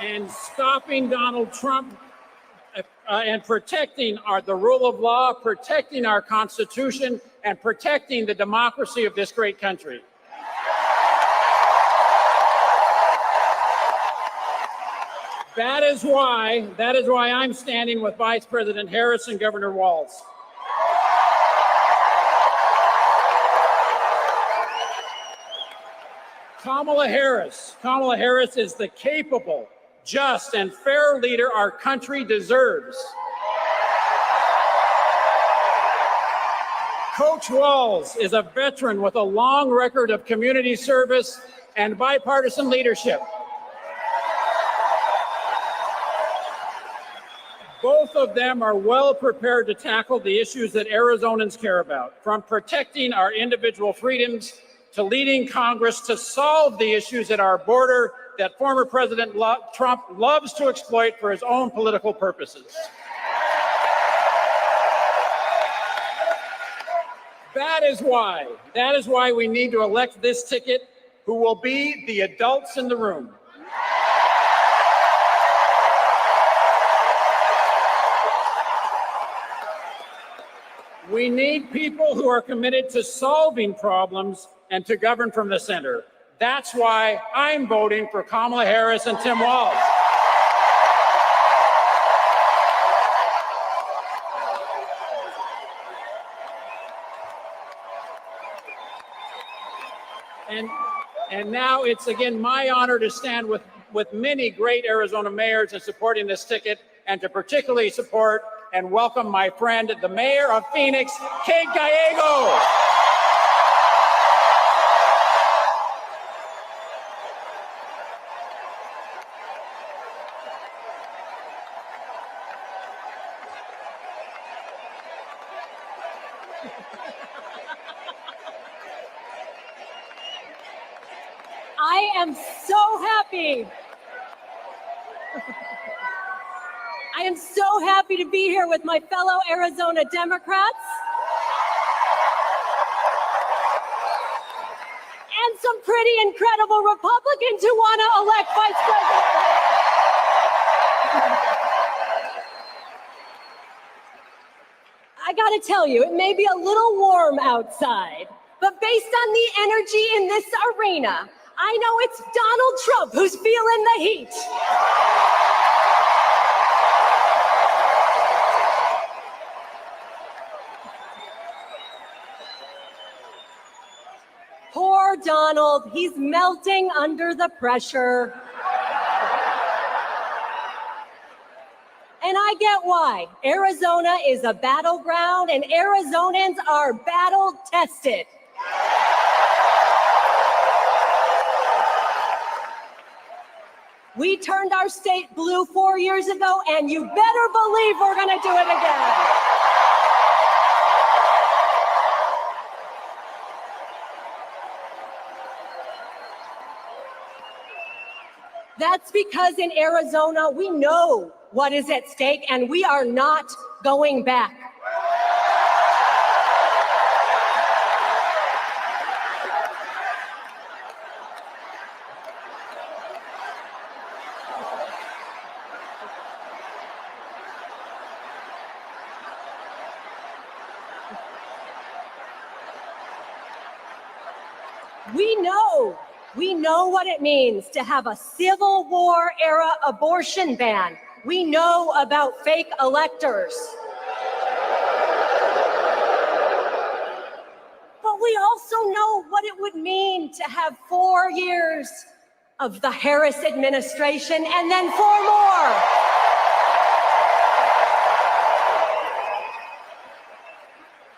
and stopping Donald Trump and protecting the rule of law, protecting our Constitution, and protecting the democracy of this great country. That is why I'm standing with Vice President Harris and Governor Walz. Kamala Harris is the capable, just, and fair leader our country deserves. Coach Walz is a veteran with a long record of community service and bipartisan leadership. Both of them are well prepared to tackle the issues that Arizonans care about, from protecting our individual freedoms to leading Congress to solve the issues at our border that former President Trump loves to exploit for his own political purposes. That is why we need to elect this ticket, who will be the adults in the room. We need people who are committed to solving problems and to govern from the center. That's why I'm voting for Kamala Harris and Tim Walz. And now it's again my honor to stand with many great Arizona mayors in supporting this ticket, and to particularly support and welcome my friend, the mayor of Phoenix, Kate Gallego. I am so happy. I am so happy to be here with my fellow Arizona Democrats and some pretty incredible Republicans who want to elect Vice President. I got to tell you, it may be a little warm outside, but based on the energy in this arena, I know it's Donald Trump who's feeling the heat. Poor Donald, he's melting under the pressure. And I get why. Arizona is a battleground, and Arizonans are battle tested. We turned our state blue 4 years ago, and you better believe we're going to do it again. That's because in Arizona, we know what is at stake, and we are not going back. We know what it means to have a Civil War era abortion ban. We know about fake electors. But we also know what it would mean to have 4 years of the Harris administration and then 4 more.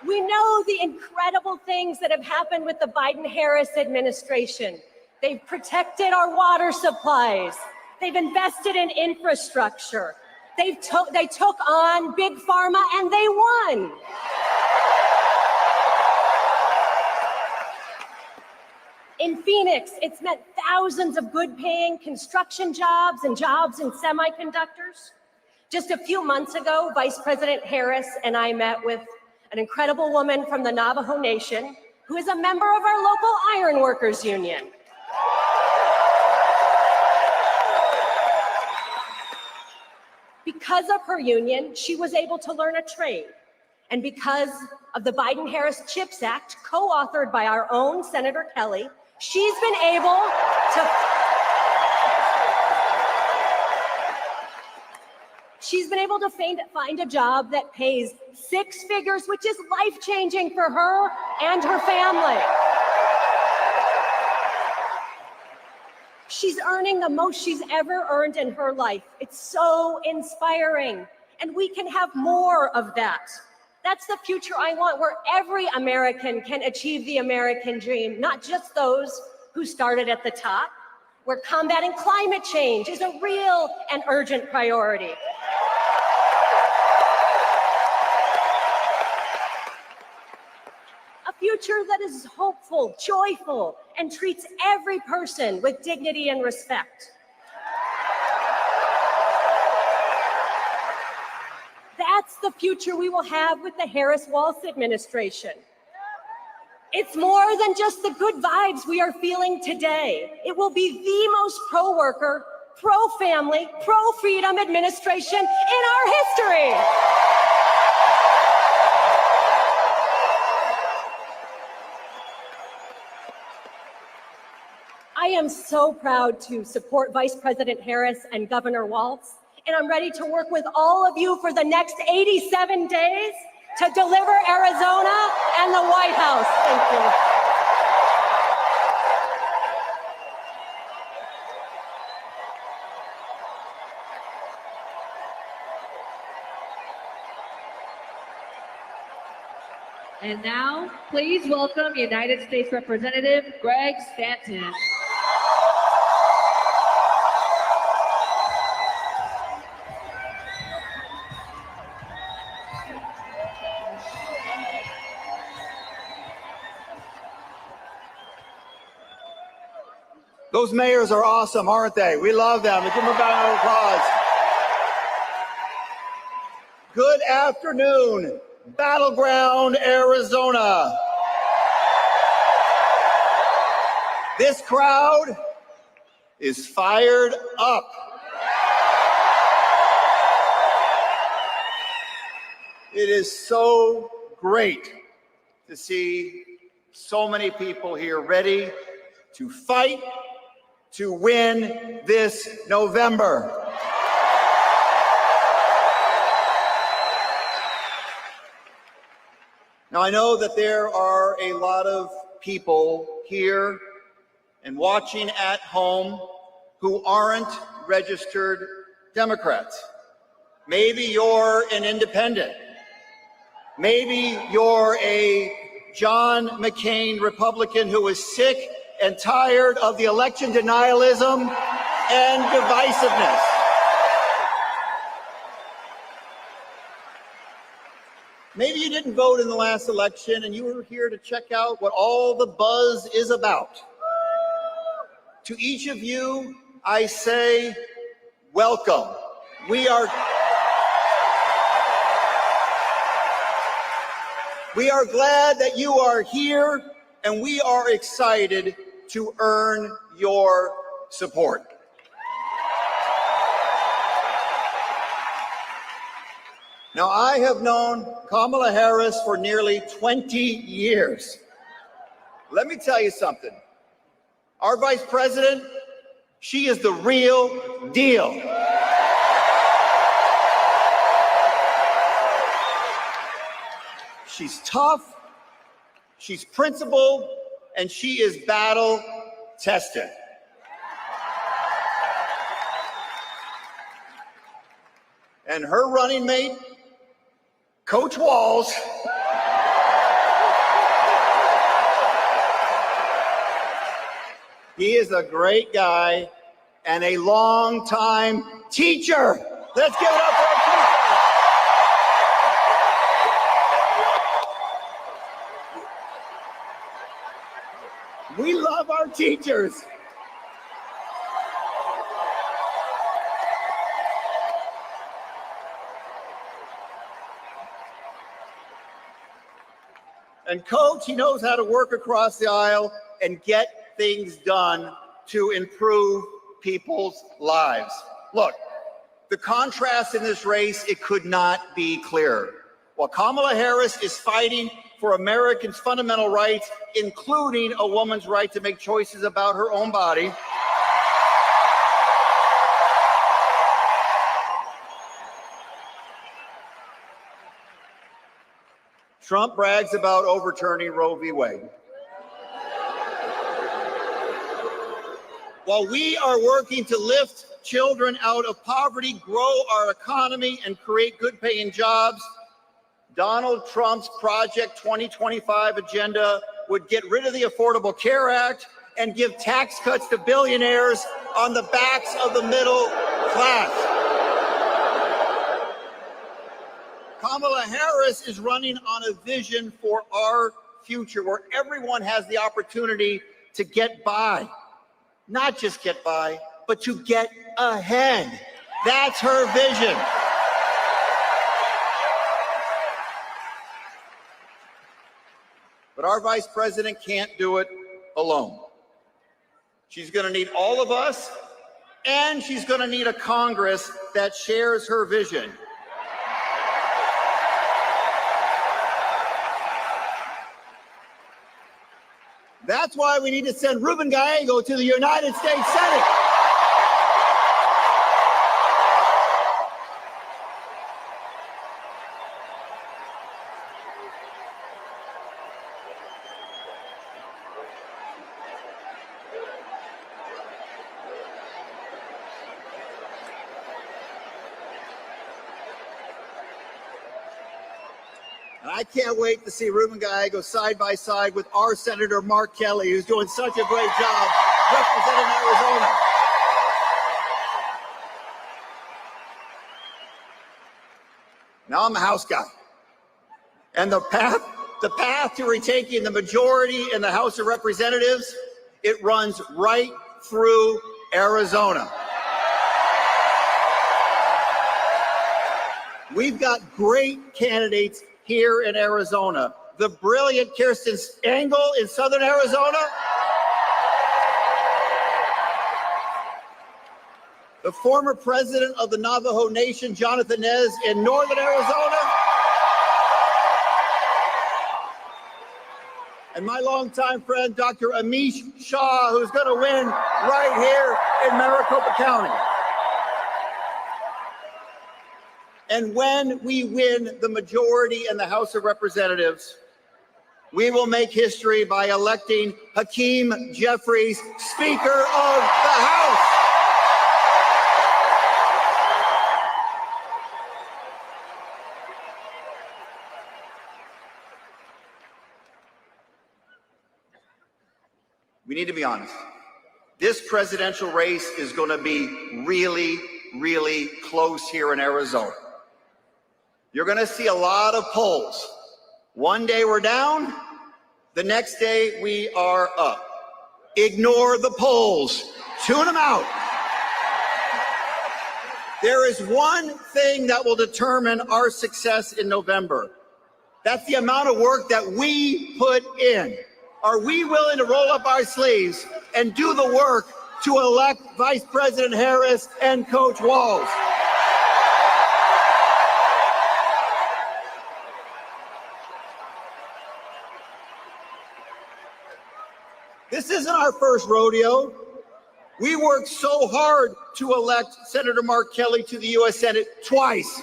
We know the incredible things that have happened with the Biden-Harris administration. They've protected our water supplies. They've invested in infrastructure. They took on Big Pharma and they won. In Phoenix, it's meant thousands of good-paying construction jobs and jobs in semiconductors. Just a few months ago, Vice President Harris and I met with an incredible woman from the Navajo Nation who is a member of our local ironworkers union. Because of her union, she was able to learn a trade. And because of the Biden-Harris CHIPS Act, co-authored by our own Senator Kelly, she's been able to find a job that pays 6 figures, which is life-changing for her and her family. She's earning the most she's ever earned in her life. It's so inspiring, and we can have more of that. That's the future I want, where every American can achieve the American dream, not just those who started at the top, where combating climate change is a real and urgent priority. A future that is hopeful, joyful, and treats every person with dignity and respect. That's the future we will have with the Harris-Walz administration. It's more than just the good vibes we are feeling today. It will be the most pro-worker, pro-family, pro-freedom administration in our history. I am so proud to support Vice President Harris and Governor Walz, and I'm ready to work with all of you for the next 87 days to deliver Arizona and the White House. Thank you. And now, please welcome United States Representative Greg Stanton. Those mayors are awesome, aren't they? We love them. Give them a round of applause. Good afternoon, Battleground, Arizona. This crowd is fired up. It is so great to see so many people here ready to fight to win this November. Now, I know that there are a lot of people here and watching at home who aren't registered Democrats. Maybe you're an independent. Maybe you're a John McCain Republican who is sick and tired of the election denialism and divisiveness. Maybe you didn't vote in the last election and you were here to check out what all the buzz is about. To each of you, I say, welcome. We are glad that you are here, and we are excited to earn your support. Now, I have known Kamala Harris for nearly 20 years. Let me tell you something. Our vice president, she is the real deal. She's tough, she's principled, and she is battle tested. And her running mate, Coach Walz, he is a great guy and a long-time teacher. Let's give it up for our teacher. We love our teachers. And Coach, he knows how to work across the aisle and get things done to improve people's lives. Look, The contrast in this race, it could not be clearer. While Kamala Harris is fighting for Americans' fundamental rights, including a woman's right to make choices about her own body, Trump brags about overturning Roe v. Wade. While we are working to lift children out of poverty, grow our economy, and create good-paying jobs, Donald Trump's Project 2025 agenda would get rid of the Affordable Care Act and give tax cuts to billionaires on the backs of the middle class. Kamala Harris is running on a vision for our future where everyone has the opportunity to get by. Not just get by, but to get ahead. That's her vision. But our vice president can't do it alone. She's going to need all of us, and she's going to need a Congress that shares her vision. That's why we need to send Ruben Gallego to the United States Senate. And I can't wait to see Ruben Gallego side by side with our Senator Mark Kelly, who's doing such a great job representing Arizona. Now I'm a House guy. And the path to retaking the majority in the House of Representatives, it runs right through Arizona. We've got great candidates here in Arizona. The brilliant Kirsten Engel in Southern Arizona. The former president of the Navajo Nation, Jonathan Nez, in Northern Arizona. And my longtime friend, Dr. Amish Shah, who's going to win right here in Maricopa County. And when we win the majority in the House of Representatives, we will make history by electing Hakeem Jeffries Speaker of the House. We need to be honest. This presidential race is going to be really, really close here in Arizona. You're going to see a lot of polls. One day we're down, the next day we are up. Ignore the polls. Tune them out. There is one thing that will determine our success in November. That's the amount of work that we put in. Are we willing to roll up our sleeves and do the work to elect Vice President Harris and Coach Walz? This isn't our first rodeo. We worked so hard to elect Senator Mark Kelly to the U.S. Senate twice.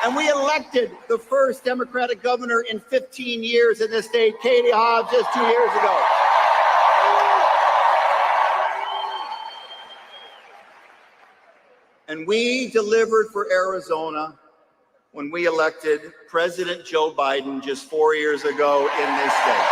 And we elected the first Democratic governor in 15 years in this state, Katie Hobbs, just 2 years ago. And we delivered for Arizona when we elected President Joe Biden just 4 years ago in this state.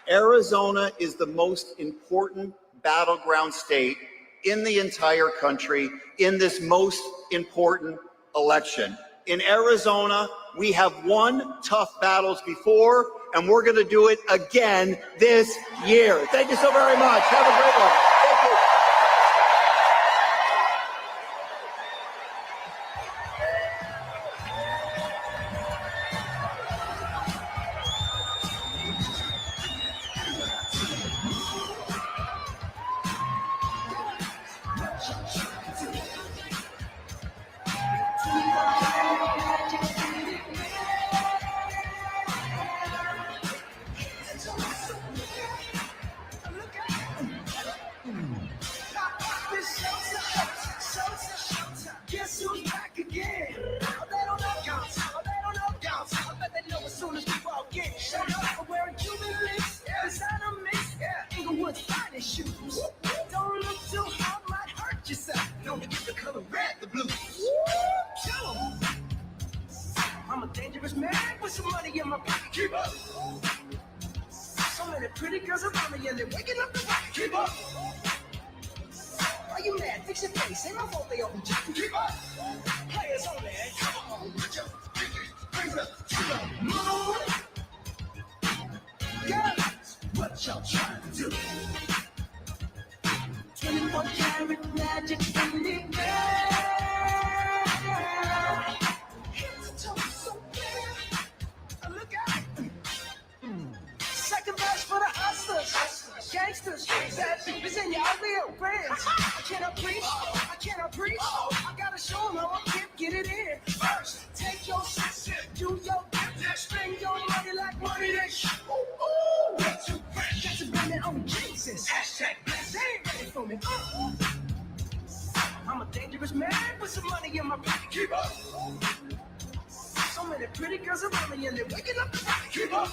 Arizona is the most important battleground state in the entire country in this most important election. In Arizona, we have won tough battles before, and we're going to do it again this year. Thank you so very much. Have a great one. Thank you. my pocket. Keep up. So many pretty girls around me and they're waking up the rocket. Keep up. Are you mad? Fix your face. Ain't my fault they open jacking. Keep up. Players only. Come on, put your fingers up to the moon. Girls, what y'all trying to do? 24 karat magic in the air. Head to toe so clear. Look out. Second verse for the hustlers, gangsters, that is in your ugly old friends. I cannot preach, I cannot preach. I gotta show them how I can't get it in. First, take your shit, do your dip, spend your money like money they shoot. Ooh, way too fresh. Got to blame it on Jesus. Hashtag blessed. They ain't ready for me. I'm a dangerous man with some money in my pocket. Keep up. So many pretty girls around me and they're waking up the rocket. Keep up.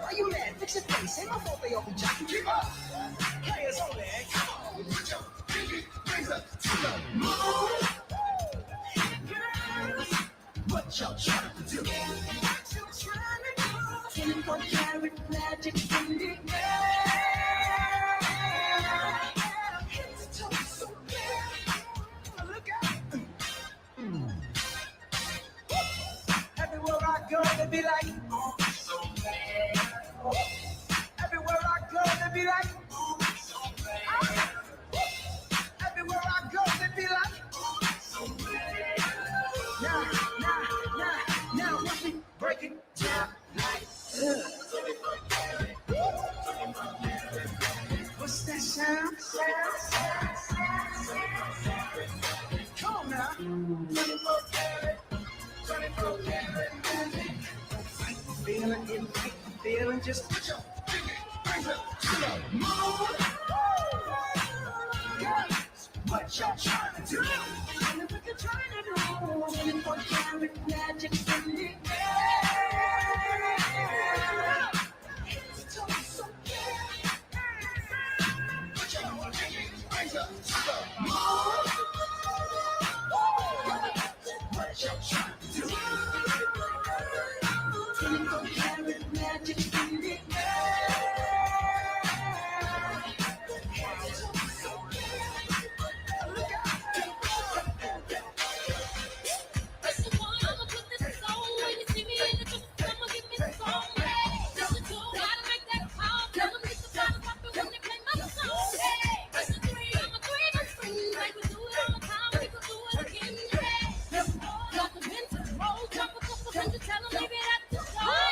Are you mad? Fix your face. Ain't my fault they open jacking. Keep up. Players only. Come on, put your fingers up to the moon. Girls, what y'all trying to do? What you trying to do? 24 karat magic in the air. Head to toe so clear. Look out. Everywhere I go, they be like, oh, so bad. Everywhere I go, they be like, oh, so bad. Everywhere I go, they be like, oh, so bad. Now, watch me break it down like what's that sound? Come on now. 24 karat, 24 karat magic. Feeling it, like feeling, just put your fingers up to the moon. Girls, what y'all trying to do? What you trying to do? 24 karat magic in the air. Head to toe so clear. Put your fingers up to the moon. What y'all trying to do? 24 karat magic in the air. Head to toe so clear. Look out. That's the one I'ma put this on. When you see me in the dress, I'ma give me the song. That's the two, gotta make that call. Tell them get the bottle poppin' when they play my song. That's the three, I'm a three, that's free. Like we do it all the time, we can do it again. Got the vintage roll, drop a couple hundred, tell them leave it at the door.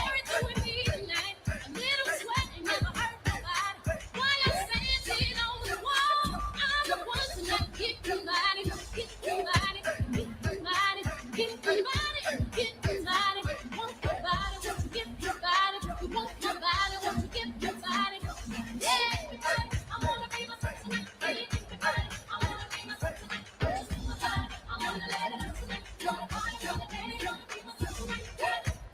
Everything with me tonight, a little sweat ain't never hurt nobody. While I'm standing on the wall, I'm the one to not get your body, get your body, get your body, get your body, get your body. Want your body, want to get your body. You want your body, want to get your body. Yeah, everybody, I wanna be myself tonight. Everybody, I wanna be myself tonight. Where's my body? I wanna let it out tonight. Wanna party, wanna dance, wanna be myself tonight.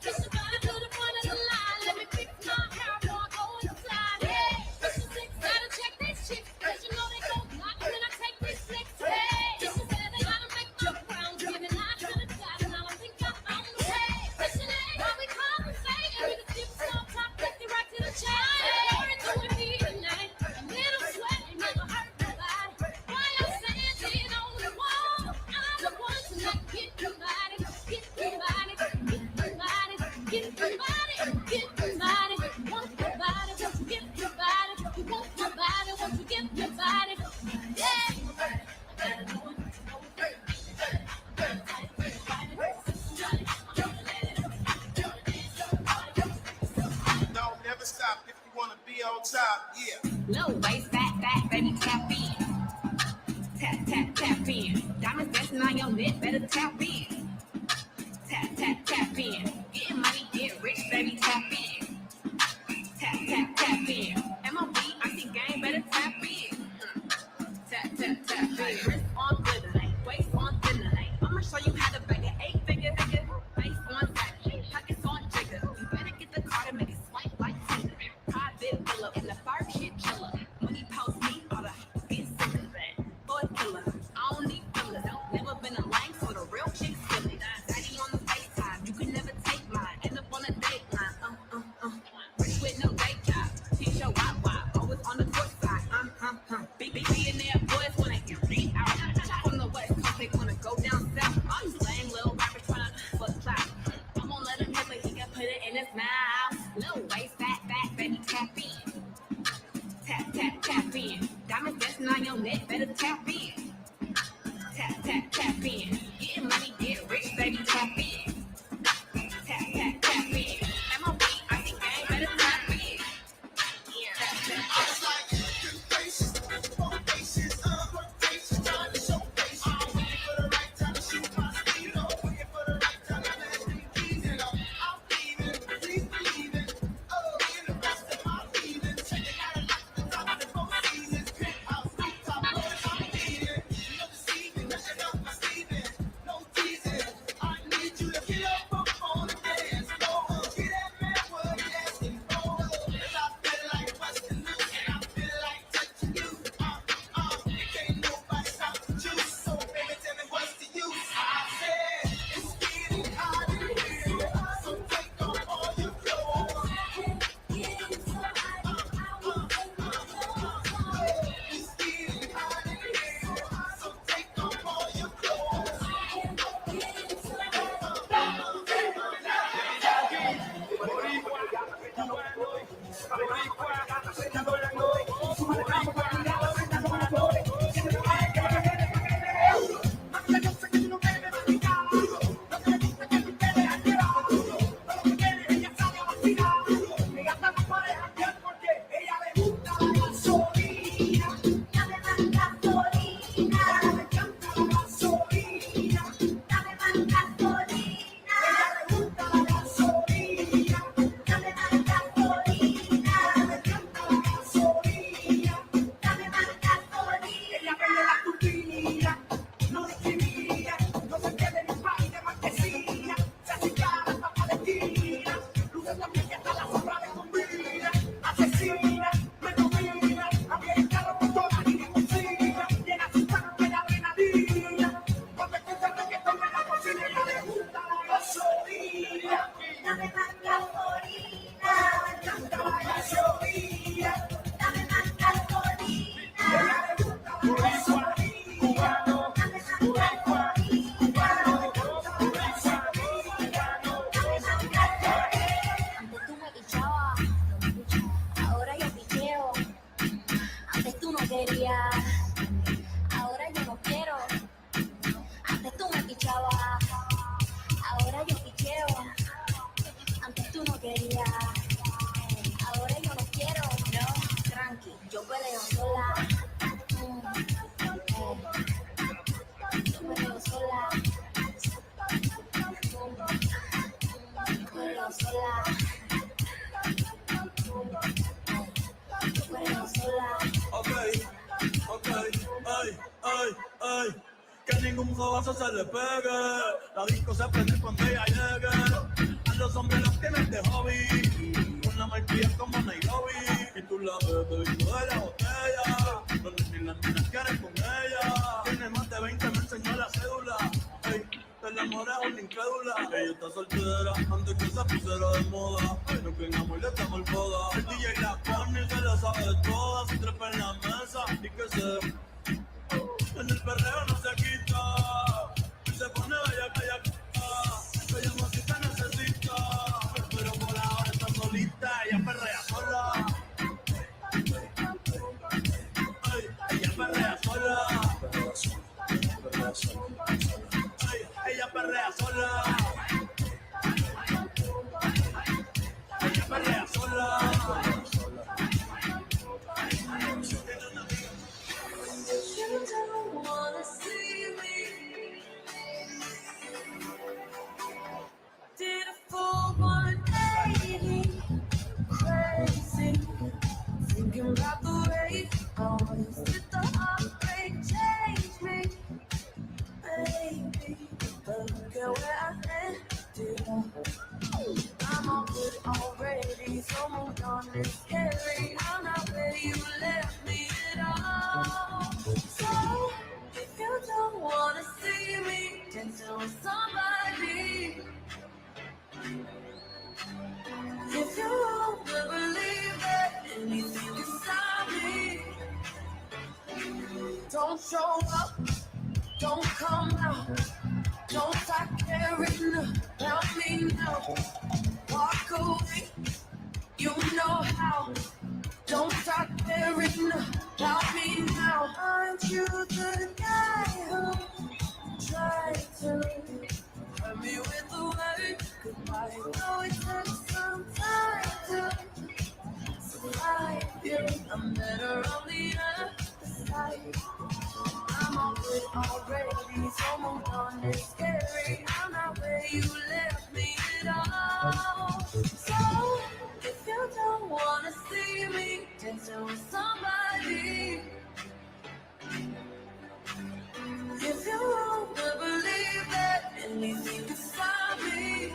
Kiss your body to the point of the line. Let me fix my hair before I go inside. Yeah, this is six, gotta check these chicks. 'Cause you know they gon' knock when I take these flicks. Hey, this is where they gotta make my rounds. Giving eyes to the side, and I don't think I'm on the way. Listen, how we conversate, and we can skip some top, take it right to the chase. Everything with me tonight, a little sweat ain't never hurt nobody. While I'm standing on the wall, I'm the one to not get your body, get your body, get your body, get your body, get your body. Want your body, want to get your body. You want your body, want to get your body. Yeah. Don't never stop if you wanna be on top, yeah. Low waist, fat, baby, tap in. Tap, tap, tap in. Diamonds dancing on your neck, better tap in. Tap, tap, tap in. Getting money, get rich, baby, tap in. Tap, tap, tap in. MOB, I see game, better tap in. Tap, tap, tap in. Wrist on glitter, waist on thinner. I'ma show you how to bang it. 8-figure, face on fat, pockets on jigger. You better get the card and make it swipe like Tinder. Private villa in the fire shit chiller. When he post me, all the get sicker. Boy killer, I don't need fillers. Never been a lame, so the real chicks feel it. Daddy on the FaceTime, you can never take Asesina, me domina, había el carro por toda la limusina, llena su tanque de adrenalina. Cuando escucha reggaetón en la cocina, ella le gusta la gasolina. Dame más gasolina, me encanta la gasolina. Dame más gasolina, ella le gusta la gasolina. Cubano, dame más gasolina, Antes tú me pichabas, ahora yo picheo. Antes tú no querías, ahora yo no quiero. Antes tú me pichabas, ahora yo picheo. Antes tú no querías, ahora yo no quiero. No, tranqui, yo peleo sola. Yo peleo sola. Yo peleo sola. Yo peleo sola. Ok, ay, que ningún jovazo se le pegue. La disco se prende cuando ella llegue. A los hombres los tienen de hobby, con la marquilla como Nairobi. Y tú la ves bebiendo de la botella, los nenes y las nenas quieren con ella. Tiene más de 20, me enseñó la cédula. Ey, te enamoras una incrédula. Ella está soltera, antes que se pusiera de moda. No pegamos y le damos el boda. El DJ la pone y se la sabe de todas. Se trepa en la mesa y que se... En el perreo no se quita. Y se pone bella. Ella música necesita. Pero por ahora está solita. Ella perrea sola. Ay, ella perrea sola. Ay, ella perrea sola. Ella perrea sola. You don't wanna see me. Did a full 180, crazy, thinking about the way always did the heartbreak change me, baby. But look at where I ended up. I'm all good already, so moved on. It's scary. I'm not where you left me at all. So if you don't wanna see me, then tell somebody. If you wanna believe that anything can stop me, don't show up, don't come out, don't start caring about me now. Walk away, you know how. Don't start caring about me now. Aren't you the guy who tried to hurt me with the word goodbye? Though it took some time to survive you, I'm better on the other side. I'm all good already, so moved on. It's scary. I'm not where you left me at all. So if you don't wanna see me, then tell somebody. If you wanna believe that anything can stop me,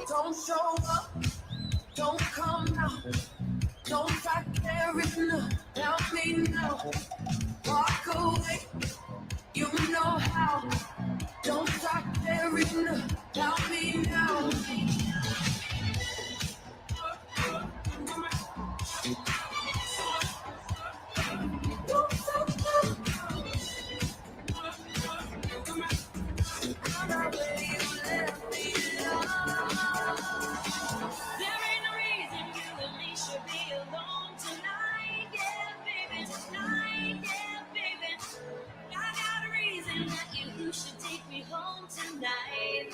don't show up, don't come out, don't start caring about me now. Walk away, you know how. Don't start caring about me now. There ain't no reason you and me should be alone tonight, yeah, baby, tonight, yeah, baby. I got a reason that you should take me home tonight.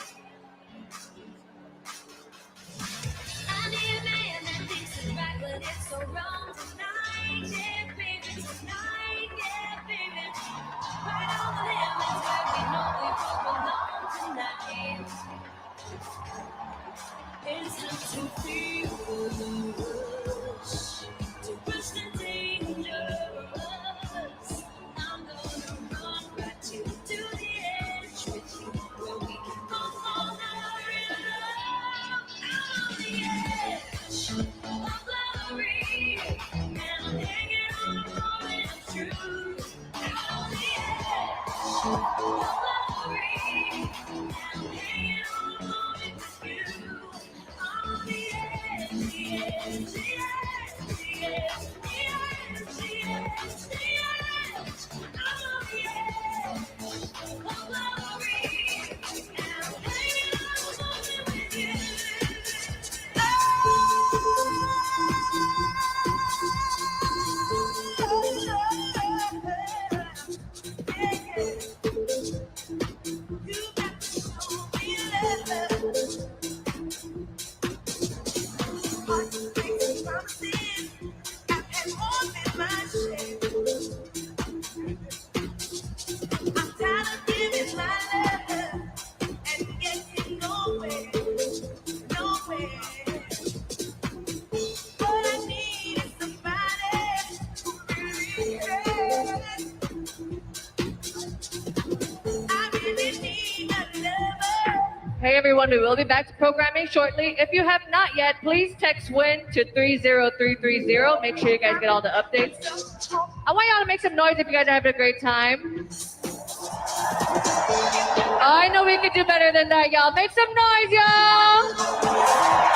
I need a man that thinks it's right, but it's so wrong tonight, yeah, baby, tonight, yeah, baby. Right on the limits where we know we both belong tonight. It's not to feel the rush, to push the dangerous. I'm gonna run right to the edge with you, where we can both fall down in love. everyone. We will be back to programming shortly. If you have not yet, please text WIN to 30330. Make sure you guys get all the updates. I want y'all to make some noise if you guys are having a great time. I know we could do better than that, y'all. Make some noise, y'all.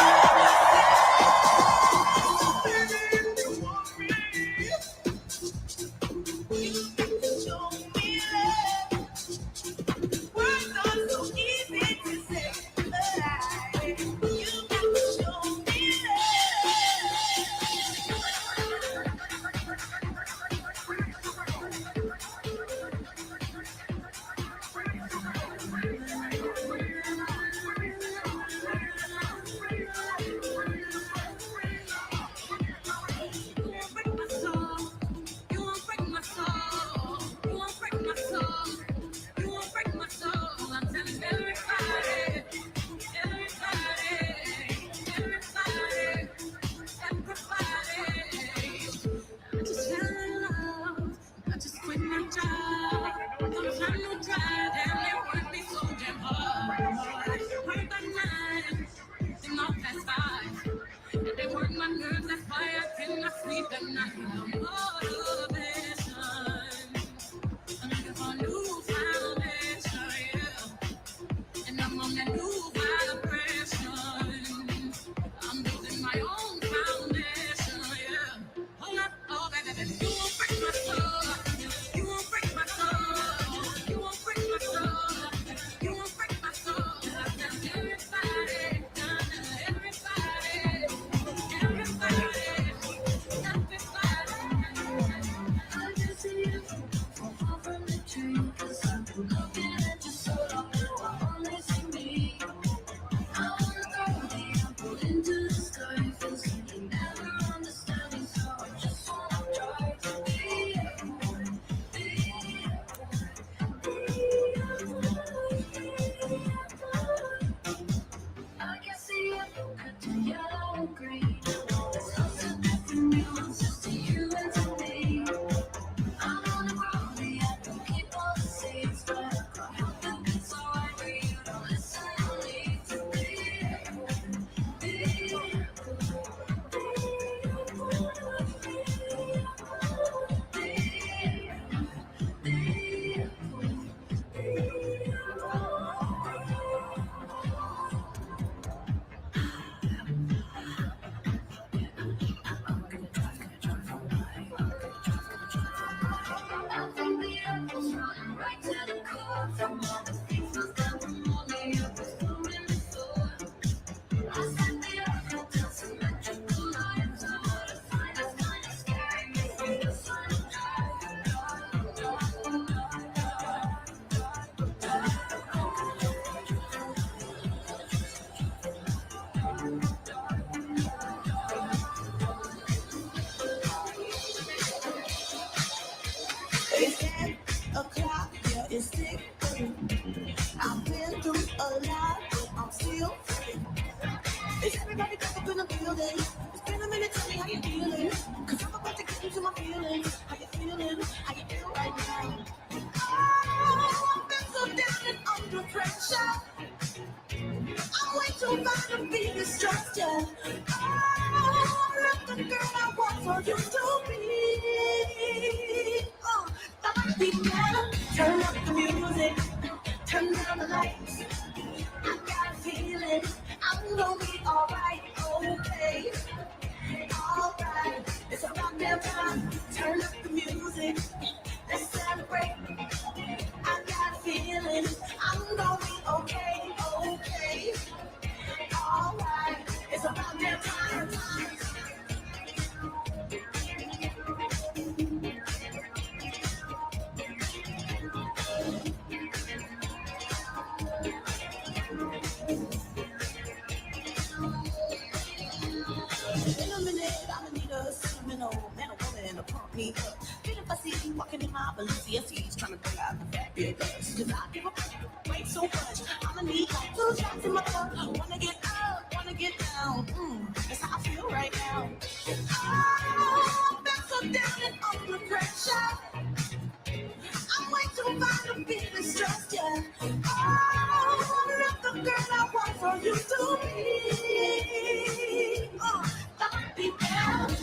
used to be.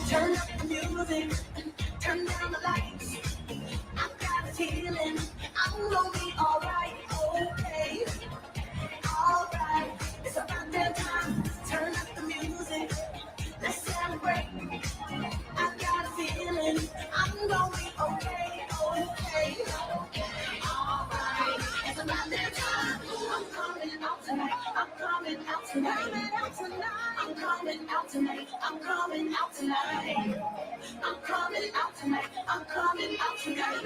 Turn up the music, turn down the lights. I've got a feeling I'm gonna be alright, okay, alright. It's about that time. Turn up the music, let's celebrate. I've got a feeling I'm gonna be okay, okay, alright. It's about that time. I'm coming out tonight. I'm coming out tonight. I'm coming out tonight. I'm coming out tonight. I'm coming out tonight. I'm coming out tonight.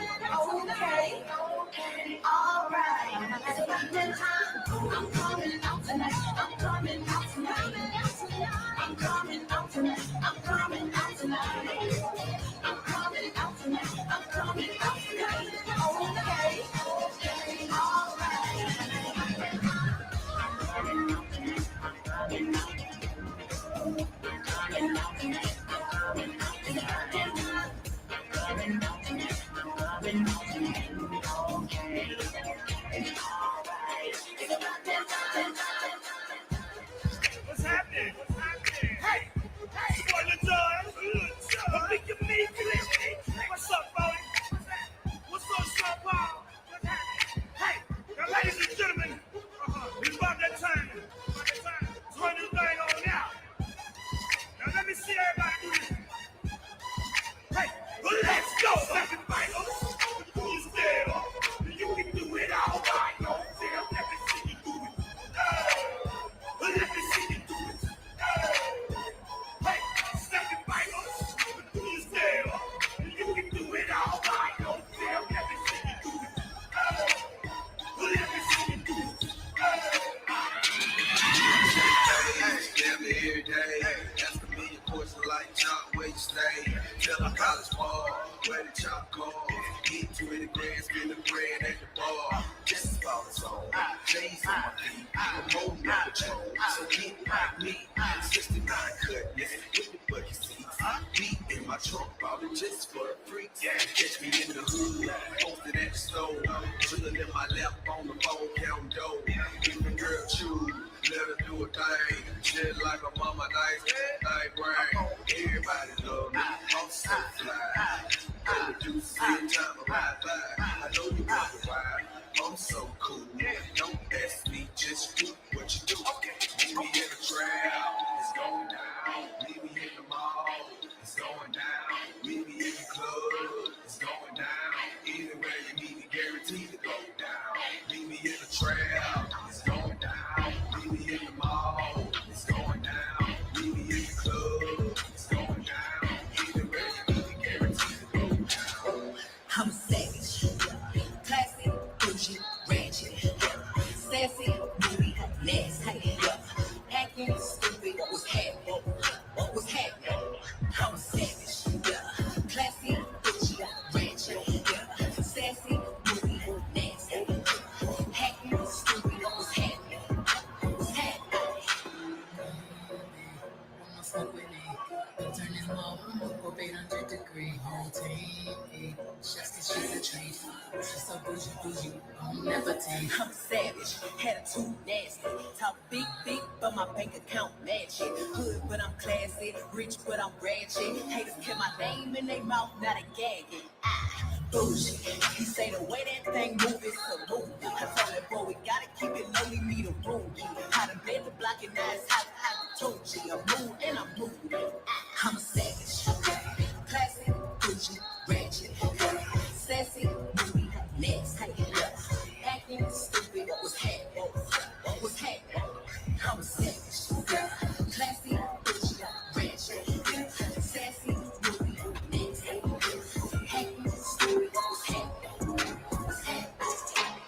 Okay, alright. It's about that time. I'm coming out tonight. I'm coming out tonight. I'm coming out tonight. I'm coming out tonight. I'm coming out tonight. I'm coming out tonight. Okay, alright. What's happening? Hey! Spoiler time! Pick your meat, what's up, Brody? What's up, Sao Paulo? What's happening? Hey! Now, ladies and gentlemen, it's about that time. To run this thing on now. Now, let me see everybody do this. Hey! Well, let's go! Second final. You still, you can do it all right. No fear, let me see you do it. Let me see you do it. Hey, second final. You still, you can do it all right. No fear, let me see you do it. Let me see you do it. Damn it every day. Ask me a question like chop, where you stay. Tell my college ball, where the chop goes. Get 20 grand, spend the bread at the bar. Just about it's on. J's on my feet, I'm holding up the control. So get like me, 69 cutlass with the bucket seats. Beat in my trunk, bought it just for the freaks. Catch me in the hood, posted at the store. Chillin' in my lap on the phone, counting dough. If the girl choose, let her do a thing. Shit like a mama nice, night brain. Everybody love me, I'm so fly. Gotta do the same time I ride by. I know you want to ride, I'm so cool. Don't ask me, just do what you do. Meet me in the trail, it's going down. Meet me in the mall, it's going down. Meet me in the club, it's going down. Anywhere you meet me, guaranteed to go down. Meet me in the trail, it's going down. Meet me in the mall, it's going down. Meet me in the club, it's going down. Anywhere you meet me, guaranteed to go down. I'm a savage, classy, bougie, ratchet, sassy, moody, nasty, acting stupid. What's happening? What's happening? I'm a savage, classy, bougie, ratchet, sassy, moody, nasty, acting stupid. What's happening? What's happening? Fuck with it. Turn this motherfucker up 800-degree whole team. Just cause she's a treat. She's so bougie, I'm never take. I'm savage, attitude nasty. Talk big, but my bank account match it. Hood, but I'm classy. Rich, but I'm ratchet. Haters keep my name in their mouth, not a gagging. Bougie. He say the way that thing move is a movie. I told that boy we gotta keep it low, we need a room. How to bed the block and now it's how to told you. I'm moved and I'm moved. I'm a savage, classy, bougie, ratchet, sassy, moody, nasty, acting stupid. What's happening? What's happening? I'm a savage, classy, bougie, ratchet, sassy, moody, nasty, acting stupid. What's happening? What's happening?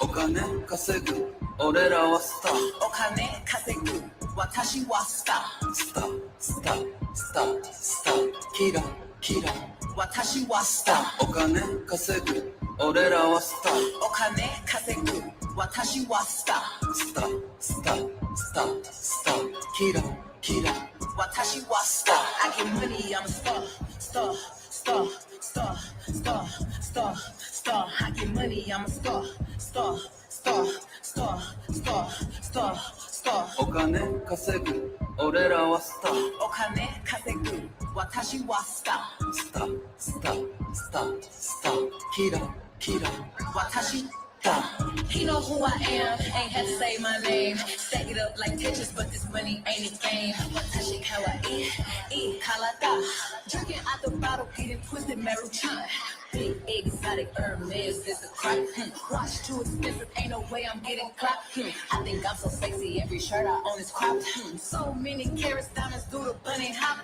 お金稼ぐ俺らはスターお金稼ぐ私はスタースタースタースタースターキラキラ私はスターお金稼ぐ俺らはスターお金稼ぐ私はスタースタースタースタースターキラキラ私はスター I get money, I'm a star star star star star star star I get money, I'm a star star star star star star star star star. お金稼ぐ俺らはスターお金稼ぐ私はスター。スタースタースタースターキラキラ私 He know who I am, ain't have to say my name. Stack it up like Tetris, but this money ain't a game. Watashi kawaii, kalata. Drinking out the bottle, getting twisted, marijuana. Big exotic Hermes is the crack. Watch too expensive, ain't no way I'm getting clapped. I think I'm so sexy, every shirt I own is cropped. So many carats, diamonds, do the bunny hop.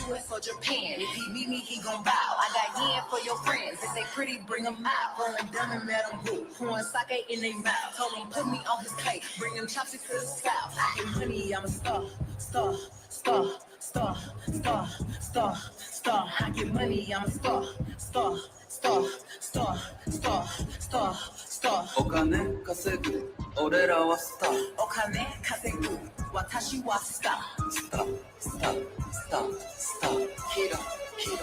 US or Japan, if he meet me, he gon' bow. I got yen for your friends, if they pretty, bring them out. Rolling down and let them go, pouring sake in their mouth. Told him put me on his plate, bring them chopsticks to the south. I get money, I'm a star, star, star, star, star, star, star. I get money, I'm a star, star. Star, star, star, star, star. お金稼ぐ俺らはスターお金稼ぐ私はスター。スタースタースタースターキラキラ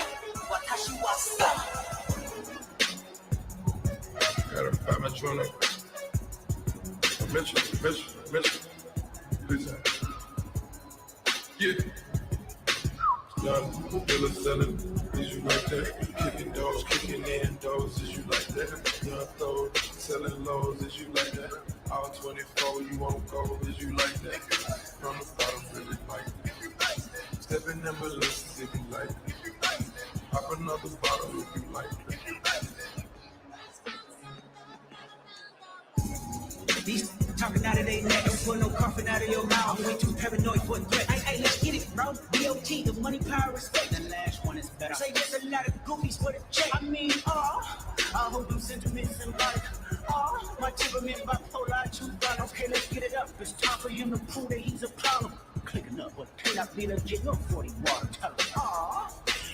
私はスター。 Gotta find my joint up. Mitchell. Please. Yeah. Bill is selling. Is you like that? Kicking doors, kicking in doors. Is you like that? Young throw, selling lows. Is you like that? All 24, you won't go. Is you like that? From the bottom, really like it. Stepping in ambulance if you like it. Pop another bottle if you like it. These talking out of their neck, don't put no coughing out of your mouth. I'm way too paranoid for a threat. Hey, let's get it, bro. DOT, the money, power, respect. The last one is better. Say there's a lot of goofies for the check. I mean, I hold them sentiments symbolic. My temperament bipolar, too fun. Okay, let's get it up. It's time for him to prove that he's a problem. Clicking up, but can I be legit? No 40 water, tell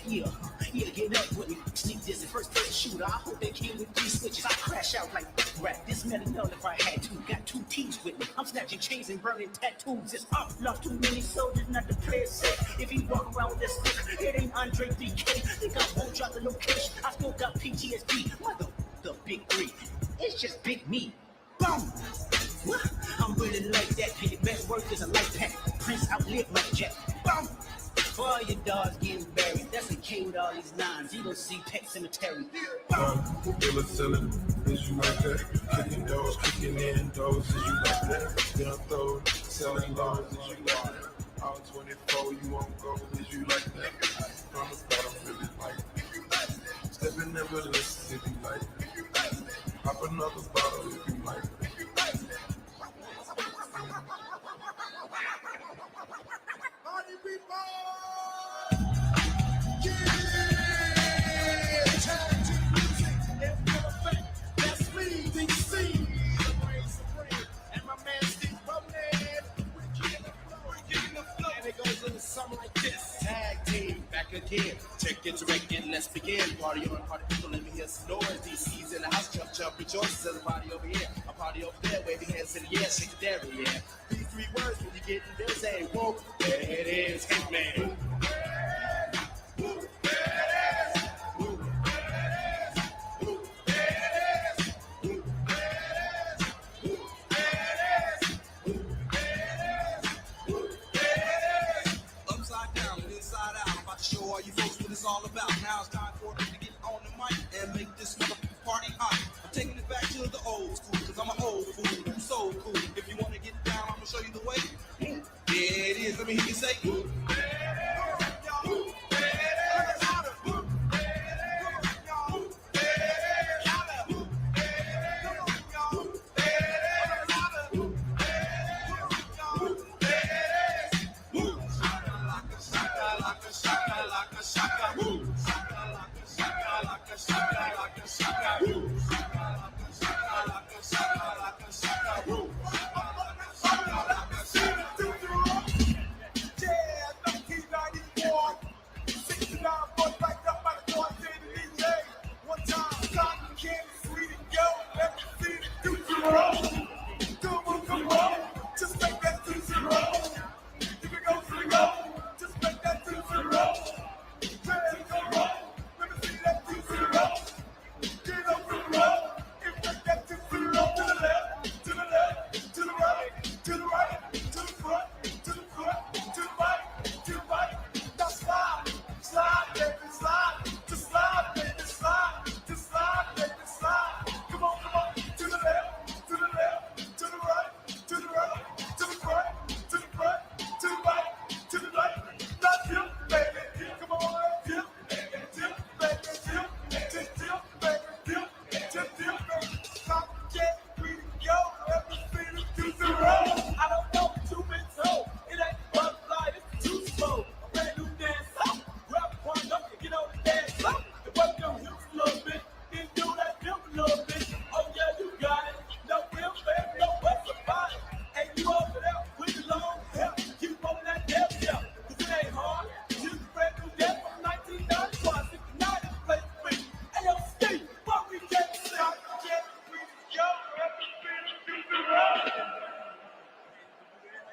him, yeah, get up with me. Sneak this, the first person shooter. I hope they came with 3 switches. I crash out like rap. This metal know if I had to. Got 2 teams with me. I'm snatching chains and burning tattoos. It's up. Lost too many soldiers, not to play it safe. If he walk around with this stick, it ain't Andre 3K. Think I won't drop the location. I still got PTSD. Mother, the big 3. It's just big me. Boom. I'm really like that. Pay your best work is a life pack. Prince outlived my jet. Boom. For all your dogs getting buried, that's the king with all these lines. You don't see Pet Cemetery. Bill is selling. Is you like that? Kicking doors, kicking in doors. Is you like that? Young throw, selling lows. Is you like that? All 24, you won't go. Is you like that? From the bottom, really like it. Stepping in ambulance if you like it. Pop another bottle if you like it. Party people! Something like this. Tag team back again. Check it, directing, let's begin. Party on, party people, let me hear some noise. DC's in the house, jump, rejoice. There's a party over here, a party over there. Wave your hands in the air, shake the dairy, yeah. These 3 words when you get in there, say, whoa, there it is, hey man. Show all you folks what it's all about. Now it's time for us to get on the mic and make this motherfucking party hot. I'm taking it back to the old school, cause I'm an old fool. I'm so cool. If you wanna get down, I'm gonna show you the way. There it is. Let me hear you say.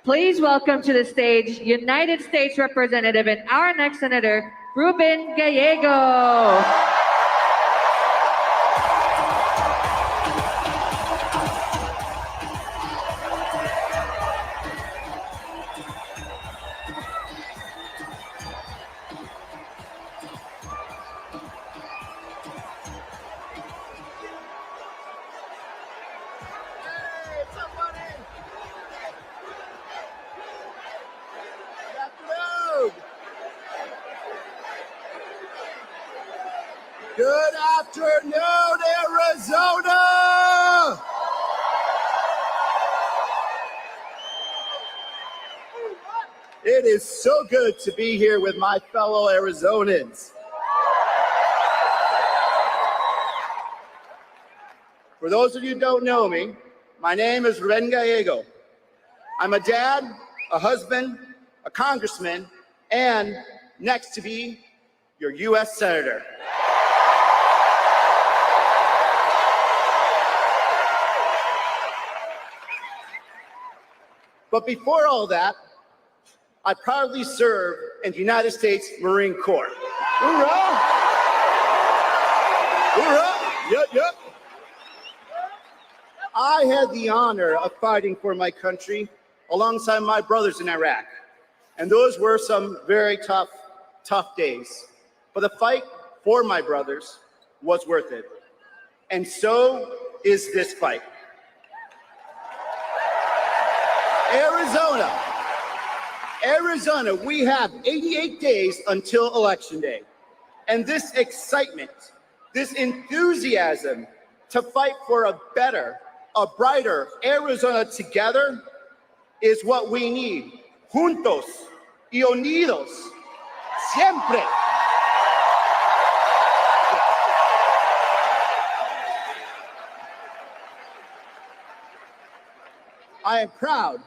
Please welcome to the stage United States Representative and our next Senator, Ruben Gallego. Good afternoon, Arizona! It is so good to be here with my fellow Arizonans. For those of you who don't know me, my name is Ruben Gallego. I'm a dad, a husband, a congressman, and next to be your U.S. Senator. But before all that, I proudly served in the United States Marine Corps. Hoorah! Hoorah! Yep, yep. I had the honor of fighting for my country alongside my brothers in Iraq. And those were some very tough days. But the fight for my brothers was worth it. And so is this fight. Arizona, we have 88 days until Election Day. And this excitement, this enthusiasm to fight for a better, a brighter Arizona together is what we need. Juntos y unidos, siempre. I am proud.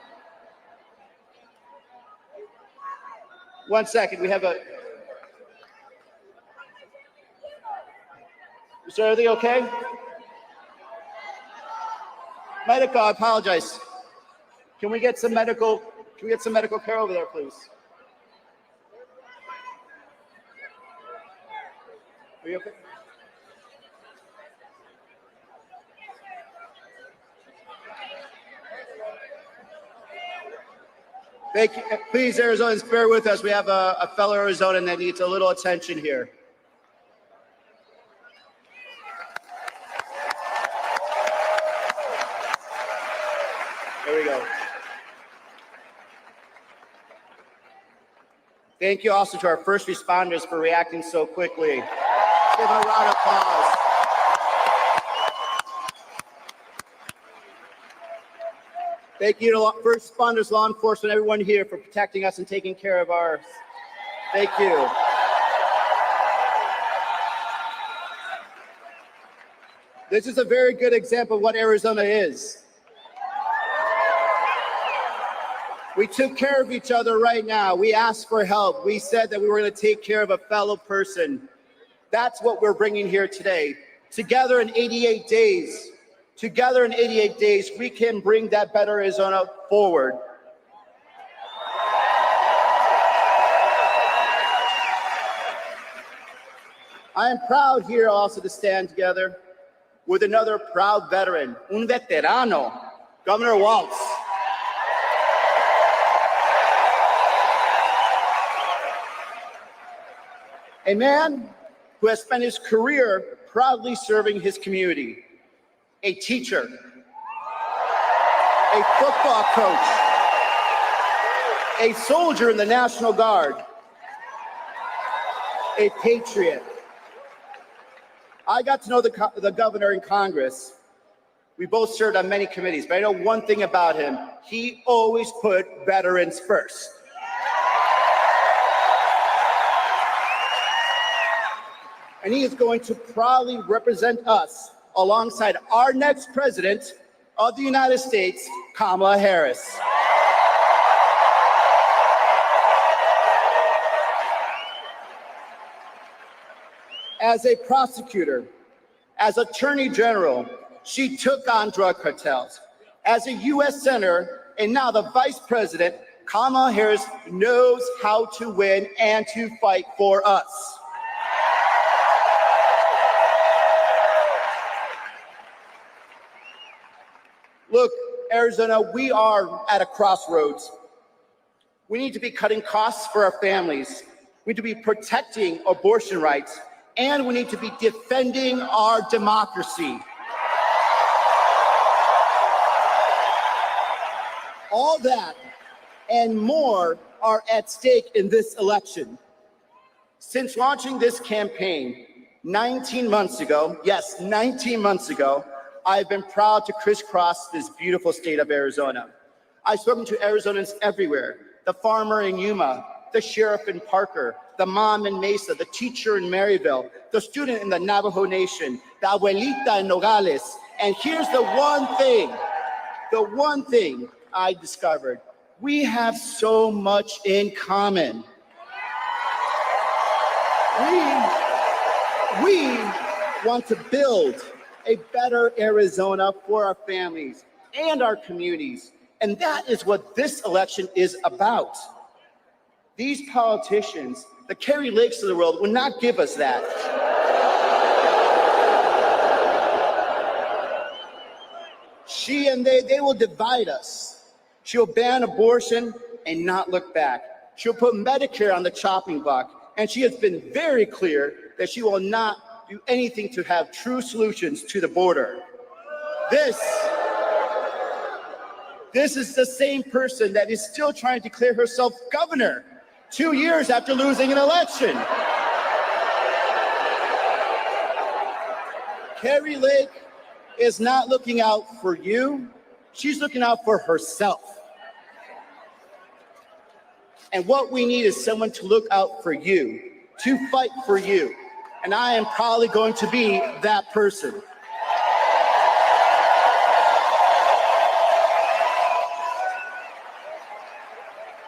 One second, we have a... Is everything okay? Medical, I apologize. Can we get some medical care over there, please? Are you okay? Thank you. Please, Arizonans, bear with us. We have a fellow Arizonan that needs a little attention here. There we go. Thank you also to our first responders for reacting so quickly. Give them a round of applause. Thank you to first responders, law enforcement, everyone here for protecting us and taking care of ours. Thank you. This is a very good example of what Arizona is. We took care of each other right now. We asked for help. We said that we were going to take care of a fellow person. That's what we're bringing here today. Together in 88 days. Together in 88 days, we can bring that better Arizona forward. I am proud here also to stand together with another proud veteran, un veterano, Governor Walz. A man who has spent his career proudly serving his community. A teacher, a football coach, a soldier in the National Guard, a patriot. I got to know the governor in Congress. We both served on many committees, but I know one thing about him. He always put veterans first. And he is going to proudly represent us alongside our next president of the United States, Kamala Harris. As a prosecutor, as attorney general, she took on drug cartels. As a U.S. senator And now the Vice President, Kamala Harris, knows how to win and to fight for us. Look, Arizona, we are at a crossroads. We need to be cutting costs for our families. We need to be protecting abortion rights, and we need to be defending our democracy. All that and more are at stake in this election. Since launching this campaign 19 months ago, yes, 19 months ago, I've been proud to crisscross this beautiful state of Arizona. I've spoken to Arizonans everywhere, the farmer in Yuma, the sheriff in Parker, the mom in Mesa, the teacher in Maryville, the student in the Navajo Nation, the abuelita in Nogales. And here's the one thing I discovered. We have so much in common. We want to build a better Arizona for our families and our communities. And that is what this election is about. These politicians, the Kari Lakes of the world, will not give us that. She and they will divide us. She'll ban abortion and not look back. She'll put Medicare on the chopping block. And she has been very clear that she will not do anything to have true solutions to the border. This is the same person that is still trying to declare herself governor 2 years after losing an election. Kari Lake is not looking out for you. She's looking out for herself. And what we need is someone to look out for you, to fight for you. And I am probably going to be that person.